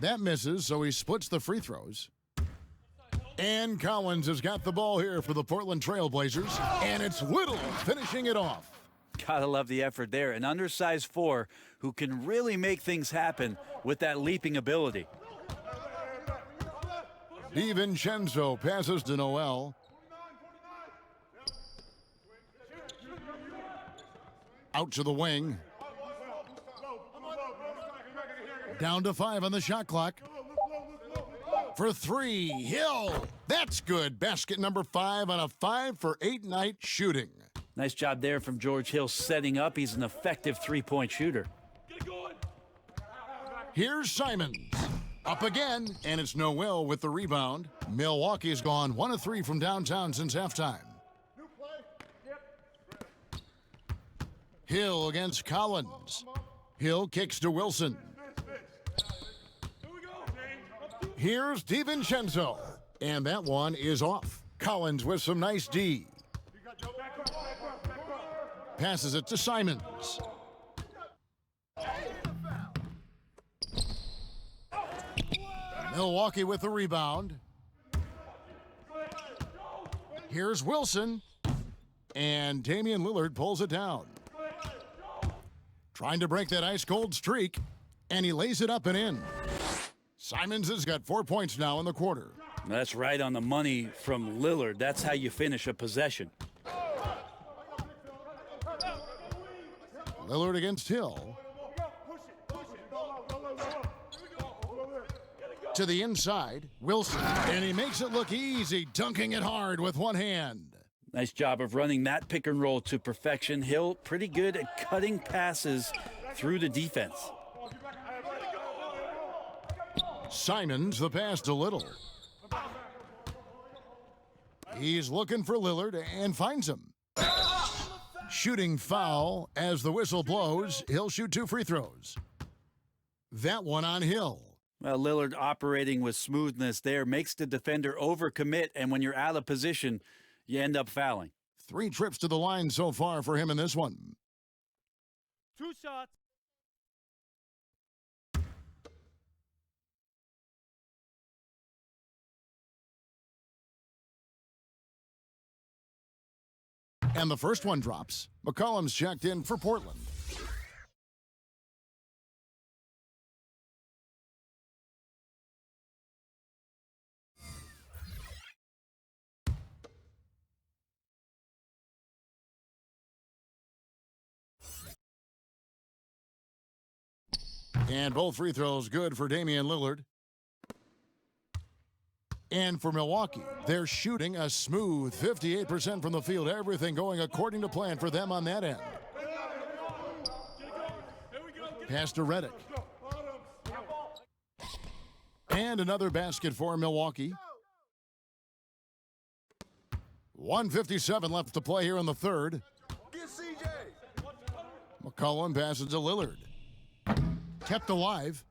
That misses, so he splits the free throws. And Collins has got the ball here for the Portland Trailblazers, and it's Little finishing it off. Gotta love the effort there. An undersized 4 who can really make things happen with that leaping ability. DiVincenzo passes to Noel. Out to the wing. Down to 5 on the shot clock. For 3, Hill. That's good. Basket number 5 on a 5 for 8 night shooting. Nice job there from George Hill setting up. He's an effective 3-point shooter. Here's Simons. Up again, and it's Noel with the rebound. Milwaukee's gone 1 of 3 from downtown since halftime. Hill against Collins. Hill kicks to Wilson. Here's DiVincenzo. And that one is off. Collins with some nice D. Passes it to Simons. Milwaukee with the rebound. Here's Wilson. And Damian Lillard pulls it down. Trying to break that ice-cold streak. And he lays it up and in. Simons has got 4 points now in the quarter. That's right on the money from Lillard. That's how you finish a possession. Lillard against Hill. To the inside, Wilson. And he makes it look easy, dunking it hard with one hand. Nice job of running that pick and roll to perfection. Hill pretty good at cutting passes through the defense. Simons the pass to Little. He's looking for Lillard and finds him. Shooting foul as the whistle blows. He'll shoot 2 free throws. That one on Hill. Well, Lillard operating with smoothness there makes the defender overcommit, and when you're out of position, you end up fouling. 3 trips to the line so far for him in this one. 2 shots. And the first one drops. McCollum's checked in for Portland. And both free throws good for Damian Lillard. And for Milwaukee, they're shooting a smooth 58% from the field. Everything going according to plan for them on that end. Pass to Redick. And another basket for Milwaukee. 1:57 left to play here in the third. McCollum passes to Lillard. Kept alive.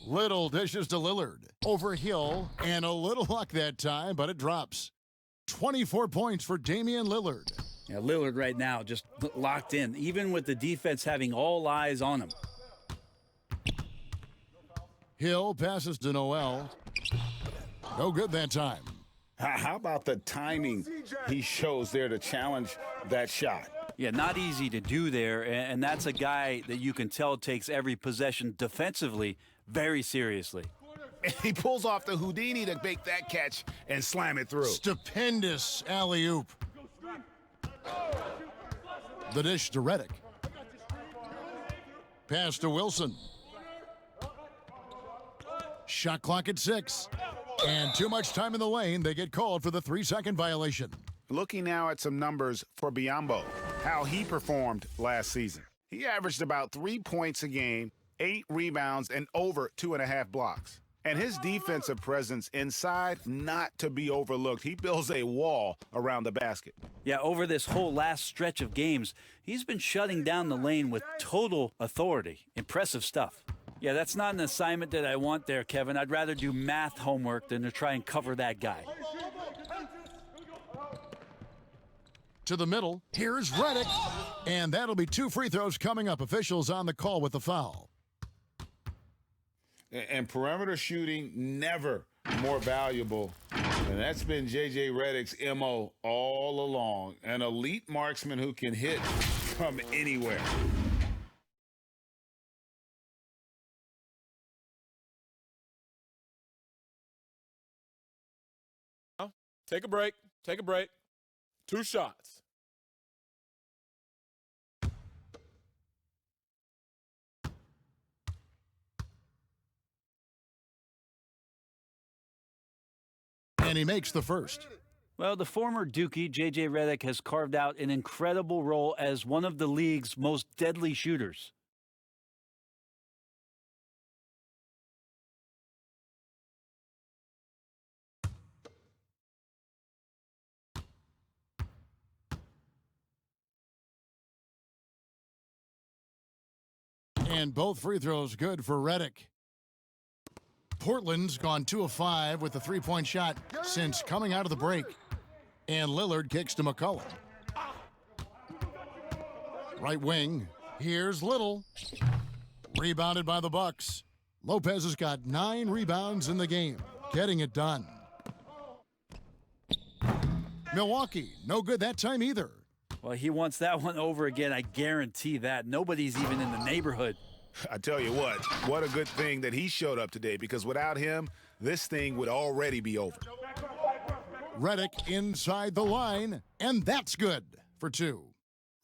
Little dishes to Lillard. Over Hill, and a little luck that time, but it drops. 24 points for Damian Lillard. Yeah, Lillard right now just locked in, even with the defense having all eyes on him. Hill passes to Noel. No good that time. How about the timing he shows there to challenge that shot? Yeah, not easy to do there, and that's a guy that you can tell takes every possession defensively very seriously. And he pulls off the Houdini to make that catch and slam it through. Stupendous alley-oop. The dish to Redick. Pass to Wilson. Shot clock at 6. And too much time in the lane. They get called for the 3-second violation. Looking now at some numbers for Biyombo, how he performed last season. He averaged about 3 points a game, 8 rebounds, and over 2.5 blocks. And his defensive presence inside, not to be overlooked. He builds a wall around the basket. Yeah, over this whole last stretch of games, he's been shutting down the lane with total authority. Impressive stuff. Yeah, that's not an assignment that I want there, Kevin. I'd rather do math homework than to try and cover that guy. To the middle, here's Redick. And that'll be 2 free throws coming up. Officials on the call with the foul. And perimeter shooting, never more valuable. And that's been J.J. Redick's M.O. all along. An elite marksman who can hit from anywhere. Take a break. Take a break. 2 shots. And he makes the first. Well, the former Dookie, J.J. Redick, has carved out an incredible role as one of the league's most deadly shooters. And both free throws good for Redick. Portland's gone 2 of 5 with the three-point shot since coming out of the break. And Lillard kicks to McCollum. Right wing, here's Little. Rebounded by the Bucks. Lopez has got 9 rebounds in the game, getting it done. Milwaukee, no good that time either. Well, he wants that one over again, I guarantee that. Nobody's even in the neighborhood. I tell you what a good thing that he showed up today, because without him, this thing would already be over. Redick inside the line, and that's good for 2.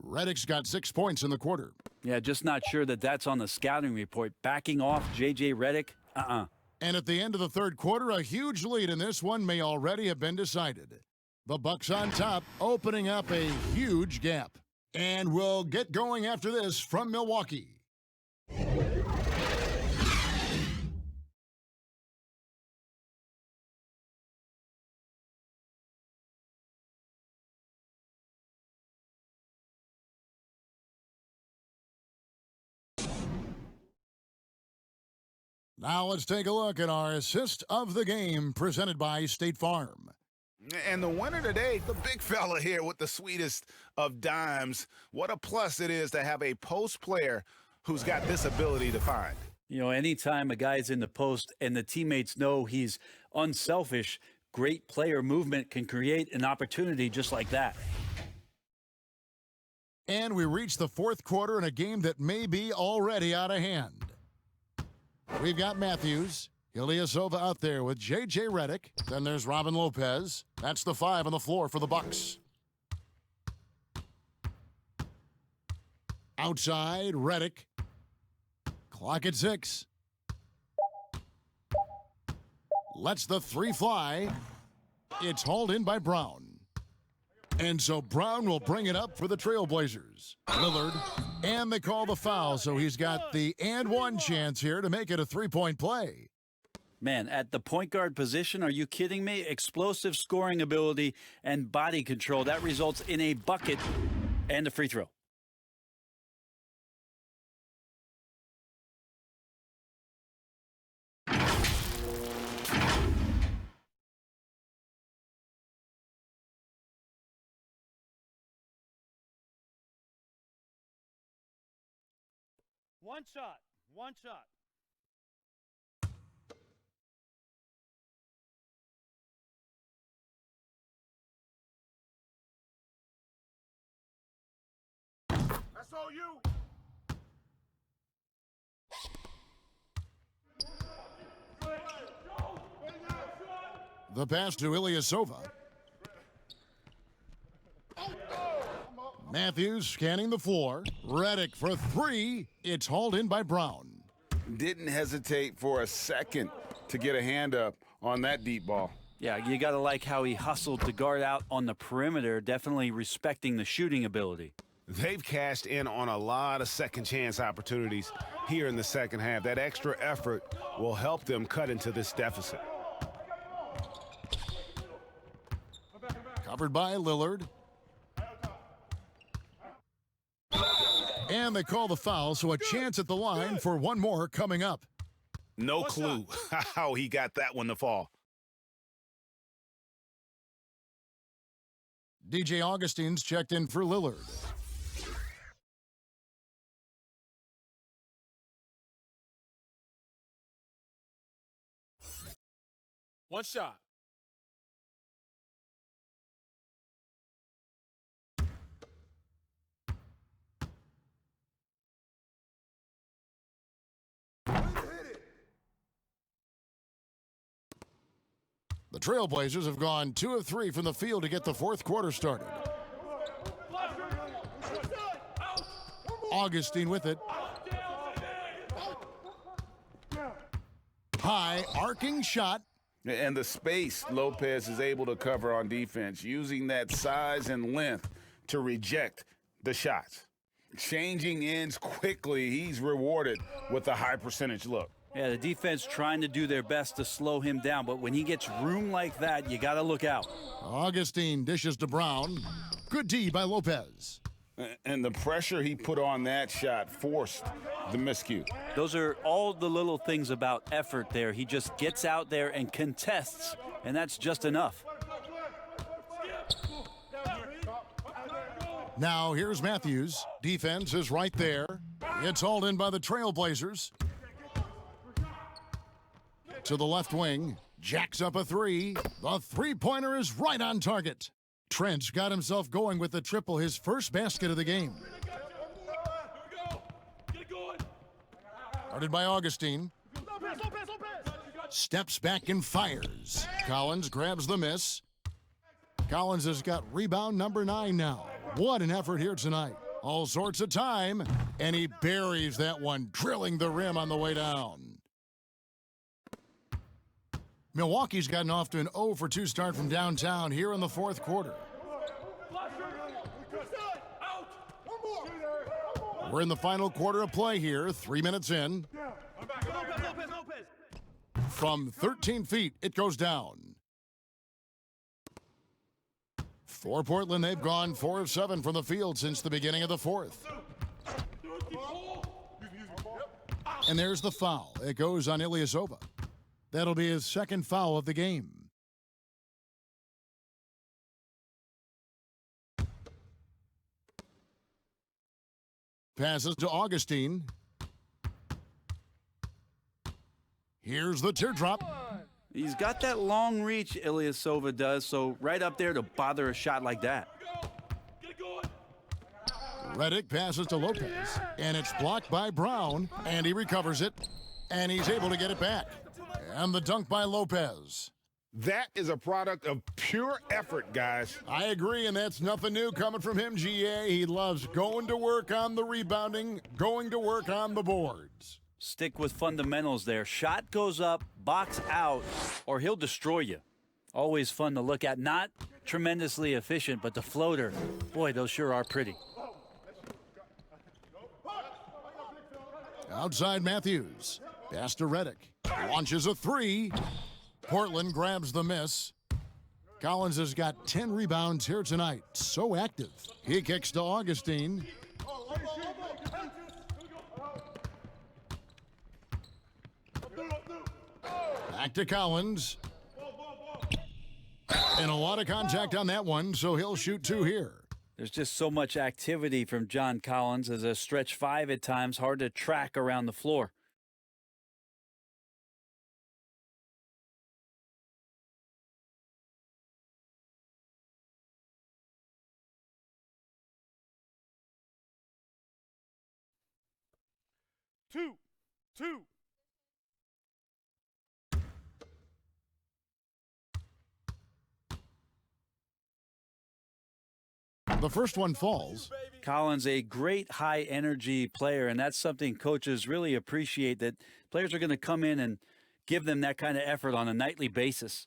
Redick's got 6 points in the quarter. Yeah, just not sure that that's on the scouting report. Backing off J.J. Redick? And at the end of the third quarter, a huge lead in this one may already have been decided. The Bucks on top, opening up a huge gap. And we'll get going after this from Milwaukee. Now let's take a look at our assist of the game presented by State Farm. And the winner today, the big fella here with the sweetest of dimes. What a plus it is to have a post player who's got this ability to find. You know, anytime a guy's in the post and the teammates know he's unselfish, great player movement can create an opportunity just like that. And we reach the fourth quarter in a game that may be already out of hand. We've got Matthews, Ilyasova out there with J.J. Redick. Then there's Robin Lopez. That's the 5 on the floor for the Bucks. Outside, Redick. Clock at 6. Lets the 3 fly. It's hauled in by Brown. And so Brown will bring it up for the Trailblazers. Lillard, and they call the foul, so he's got the and one chance here to make it a three-point play. Man, at the point guard position, are you kidding me? Explosive scoring ability and body control. That results in a bucket and a free throw. One shot. One shot. That's all you. The pass to Ilyasova. Matthews scanning the floor. Redick for 3. It's hauled in by Brown. Didn't hesitate for a second to get a hand up on that deep ball. Yeah, you got to like how he hustled to guard out on the perimeter, definitely respecting the shooting ability. They've cashed in on a lot of second chance opportunities here in the second half. That extra effort will help them cut into this deficit. Covered by Lillard. And they call the foul, so a chance at the line for one more coming up. No clue how he got that one to fall. DJ Augustine's checked in for Lillard. One shot. The Trailblazers have gone 2 of 3 from the field to get the fourth quarter started. Augustine with it. High arcing shot. And the space Lopez is able to cover on defense, using that size and length to reject the shots. Changing ends quickly, he's rewarded with a high percentage look. Yeah, the defense trying to do their best to slow him down, but when he gets room like that, you got to look out. Augustine dishes to Brown. Good D by Lopez. And the pressure he put on that shot forced the miscue. Those are all the little things about effort there. He just gets out there and contests, and that's just enough. Now here's Matthews. Defense is right there. It's hauled in by the Trailblazers. To the left wing. Jacks up a three. The three-pointer is right on target. Trent's got himself going with the triple, his first basket of the game. Guarded by Augustine. Steps back and fires. Collins grabs the miss. Collins has got rebound number 9 now. What an effort here tonight. All sorts of time, and he buries that one, drilling the rim on the way down. Milwaukee's gotten off to an 0 for 2 start from downtown here in the fourth quarter. We're in the final quarter of play here, 3 minutes in. From 13 feet, it goes down. For Portland, they've gone 4 of 7 from the field since the beginning of the fourth. And there's the foul. It goes on Ilyasova. That'll be his second foul of the game. Passes to Augustine. Here's the teardrop. He's got that long reach, Ilyasova does, so right up there to bother a shot like that. Redick passes to Lopez, and it's blocked by Brown, and he recovers it, and he's able to get it back. And the dunk by Lopez. That is a product of pure effort, guys. I agree, and that's nothing new coming from him, GA. He loves going to work on the rebounding, going to work on the boards. Stick with fundamentals there. Shot goes up, box out, or he'll destroy you. Always fun to look at. Not tremendously efficient, but the floater, boy, those sure are pretty. Outside Matthews. Pass to Redick. Launches a three. Portland grabs the miss. Collins has got 10 rebounds here tonight. So active. He kicks to Augustine. Back to Collins. And a lot of contact on that one, so he'll shoot 2 here. There's just so much activity from John Collins as a stretch 5 at times, hard to track around the floor. Two. The first one falls. Collins, a great high-energy player, and that's something coaches really appreciate, that players are going to come in and give them that kind of effort on a nightly basis.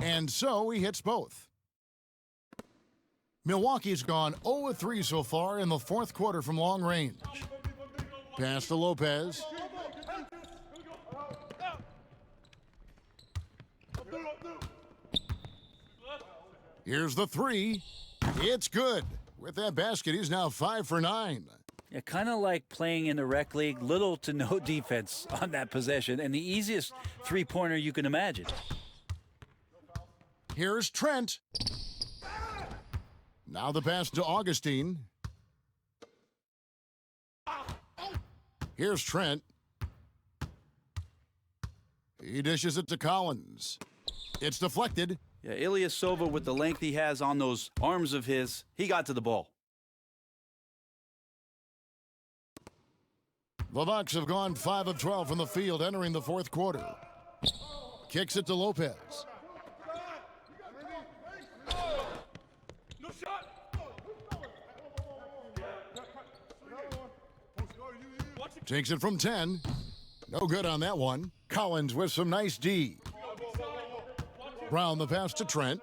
And so he hits both. Milwaukee's gone 0 of 3 so far in the fourth quarter from long range. Pass to Lopez. Here's the three. It's good. With that basket, he's now 5 for 9. Yeah, kind of like playing in the rec league, little to no defense on that possession, and the easiest three-pointer you can imagine. Here's Trent. Now the pass to Augustine. Here's Trent. He dishes it to Collins. It's deflected. Yeah, Ilyasova, with the length he has on those arms of his, he got to the ball. The Bucks have gone 5 of 12 from the field entering the fourth quarter. Kicks it to Lopez. Takes it from 10. No good on that one. Collins with some nice D. Brown the pass to Trent.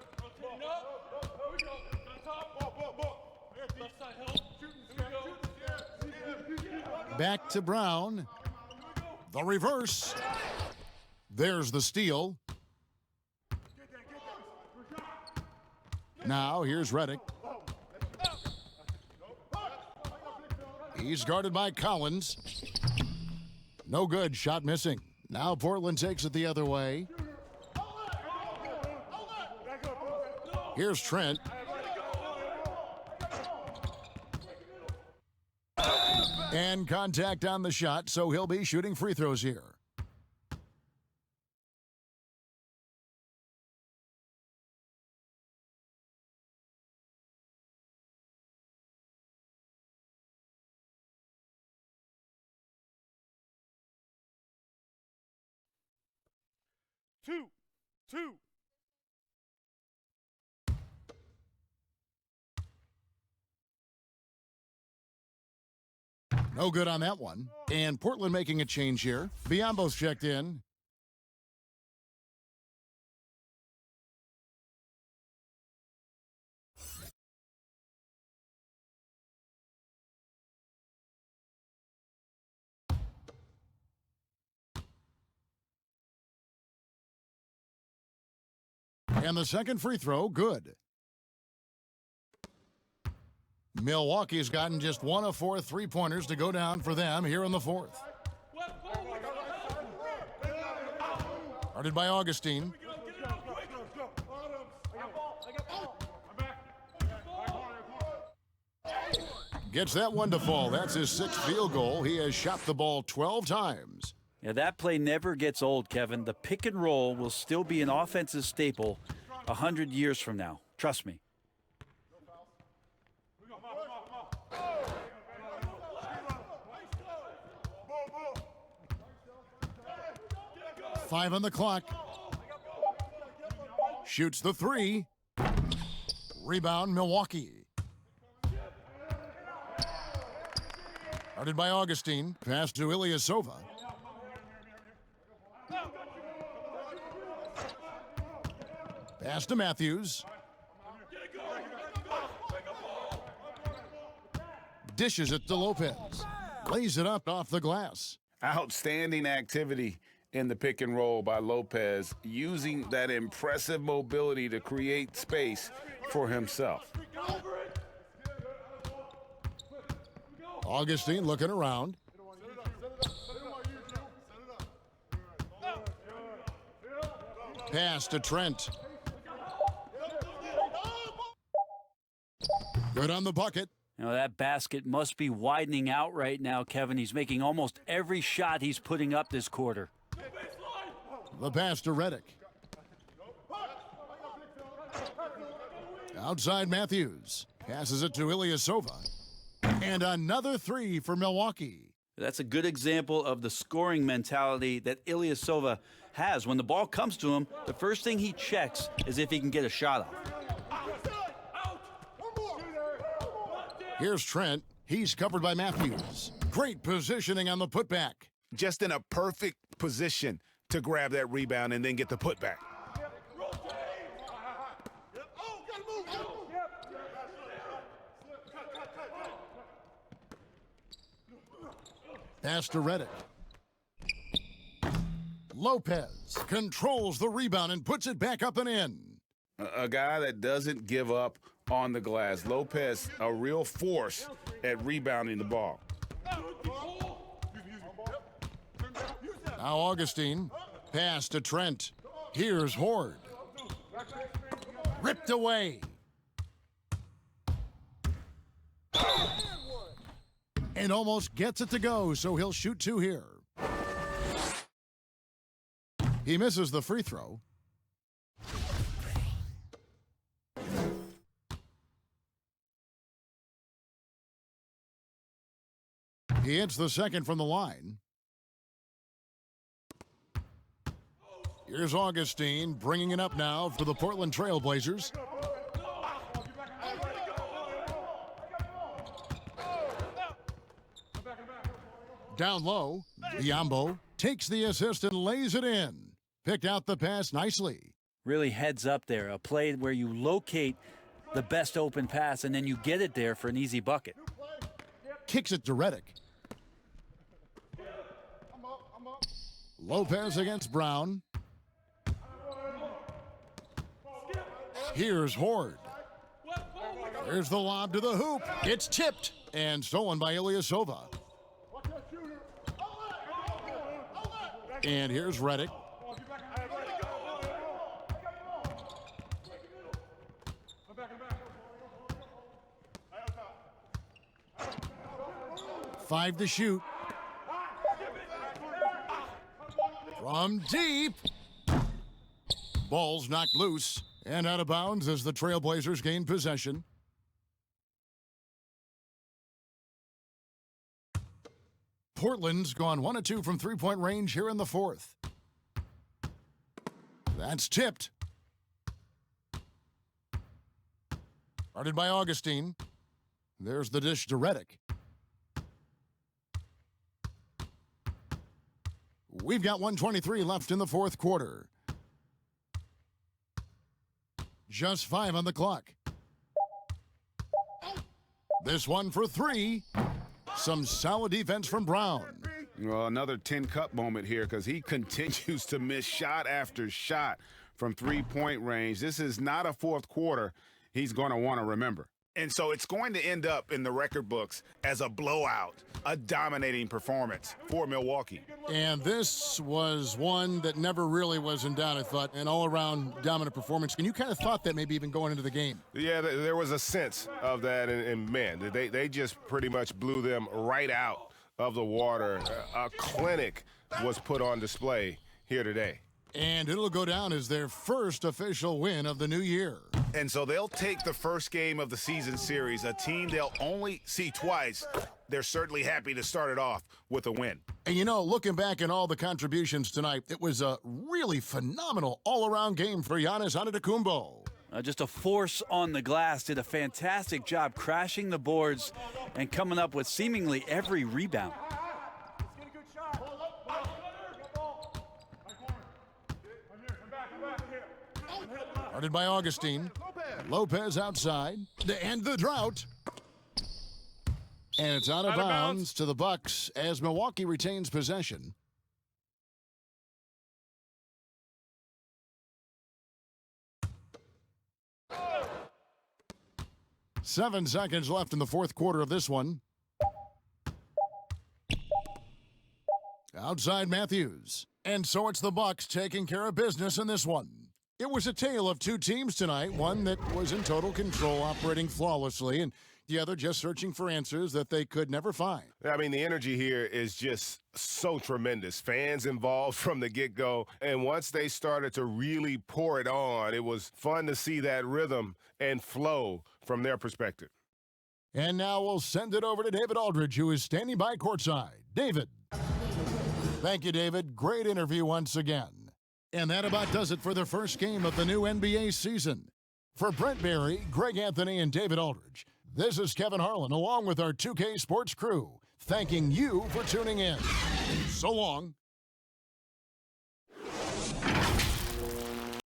Back to Brown. The reverse. There's the steal. Now here's Reddick. He's guarded by Collins. No good, shot missing. Now Portland takes it the other way. Here's Trent. And contact on the shot, so he'll be shooting free throws here. Two. No good on that one. And Portland making a change here. Biombo's checked in. And the second free throw, good. Milwaukee's gotten just 1 of 4 3-pointers to go down for them here in the fourth. Guarded by Augustine. Gets that one to fall. That's his 6th field goal. He has shot the ball 12 times. Yeah, that play never gets old, Kevin. The pick and roll will still be an offensive staple 100 years from now. Trust me. Five on the clock. Shoots the 3. Rebound, Milwaukee. Guarded by Augustine. Pass to Ilyasova. Pass to Matthews. Dishes it to Lopez. Lays it up off the glass. Outstanding activity in the pick and roll by Lopez, using that impressive mobility to create space for himself. Augustine looking around. Pass to Trent. Good on the bucket. You know, that basket must be widening out right now, Kevin. He's making almost every shot he's putting up this quarter. The pass to Reddick. Outside Matthews. Passes it to Ilyasova. And another 3 for Milwaukee. That's a good example of the scoring mentality that Ilyasova has. When the ball comes to him, the first thing he checks is if he can get a shot off. Here's Trent. He's covered by Matthews. Great positioning on the putback. Just in a perfect position to grab that rebound and then get the putback. Pass to Reddick. Lopez controls the rebound and puts it back up and in. A guy that doesn't give up on the glass. Lopez, a real force at rebounding the ball. Now Augustine. Pass to Trent. Here's Horde. Ripped away. And almost gets it to go, so he'll shoot 2 here. He misses the free throw. He hits the second from the line. Here's Augustine bringing it up now for the Portland Trailblazers. Down low, Biombo takes the assist and lays it in. Picked out the pass nicely. Really heads up there, a play where you locate the best open pass and then you get it there for an easy bucket. Kicks it to Reddick. Lopez against Brown. Here's Horde. There's the lob to the hoop. It's tipped and stolen by Ilyasova. And here's Reddick. Five to shoot. From deep. Ball's knocked loose and out of bounds as the Trailblazers gain possession. Portland's gone 1 of 2 from three-point range here in the fourth. That's tipped. Guarded by Augustine. There's the dish to Reddick. We've got 1:23 left in the fourth quarter. Just 5 on the clock. This one for 3. Some solid defense from Brown. Well, another 10-cup moment here because he continues to miss shot after shot from three-point range. This is not a fourth quarter he's going to want to remember. And so it's going to end up in the record books as a blowout, a dominating performance for Milwaukee. And this was one that never really was in doubt, I thought, an all-around dominant performance. And you kind of thought that maybe even going into the game. Yeah, there was a sense of that, and man, they just pretty much blew them right out of the water. A clinic was put on display here today. And it'll go down as their first official win of the new year. And so they'll take the first game of the season series, a team they'll only see twice. They're certainly happy to start it off with a win. And you know, looking back at all the contributions tonight, it was a really phenomenal all-around game for Giannis Antetokounmpo. Just a force on the glass, did a fantastic job crashing the boards and coming up with seemingly every rebound. Guarded by Augustine. Lopez outside. To end the drought. And it's out of bounds to the Bucks as Milwaukee retains possession. Seven seconds left in the fourth quarter of this one. Outside Matthews. And so it's the Bucks taking care of business in this one. It was a tale of two teams tonight, one that was in total control, operating flawlessly, and the other just searching for answers that they could never find. I mean, the energy here is just so tremendous. Fans involved from the get-go, and once they started to really pour it on, it was fun to see that rhythm and flow from their perspective. And now we'll send it over to David Aldridge, who is standing by courtside. David. Thank you, David. Great interview once again. And that about does it for the first game of the new NBA season. For Brent Berry, Greg Anthony, and David Aldridge, this is Kevin Harlan, along with our 2K Sports crew, thanking you for tuning in. So long.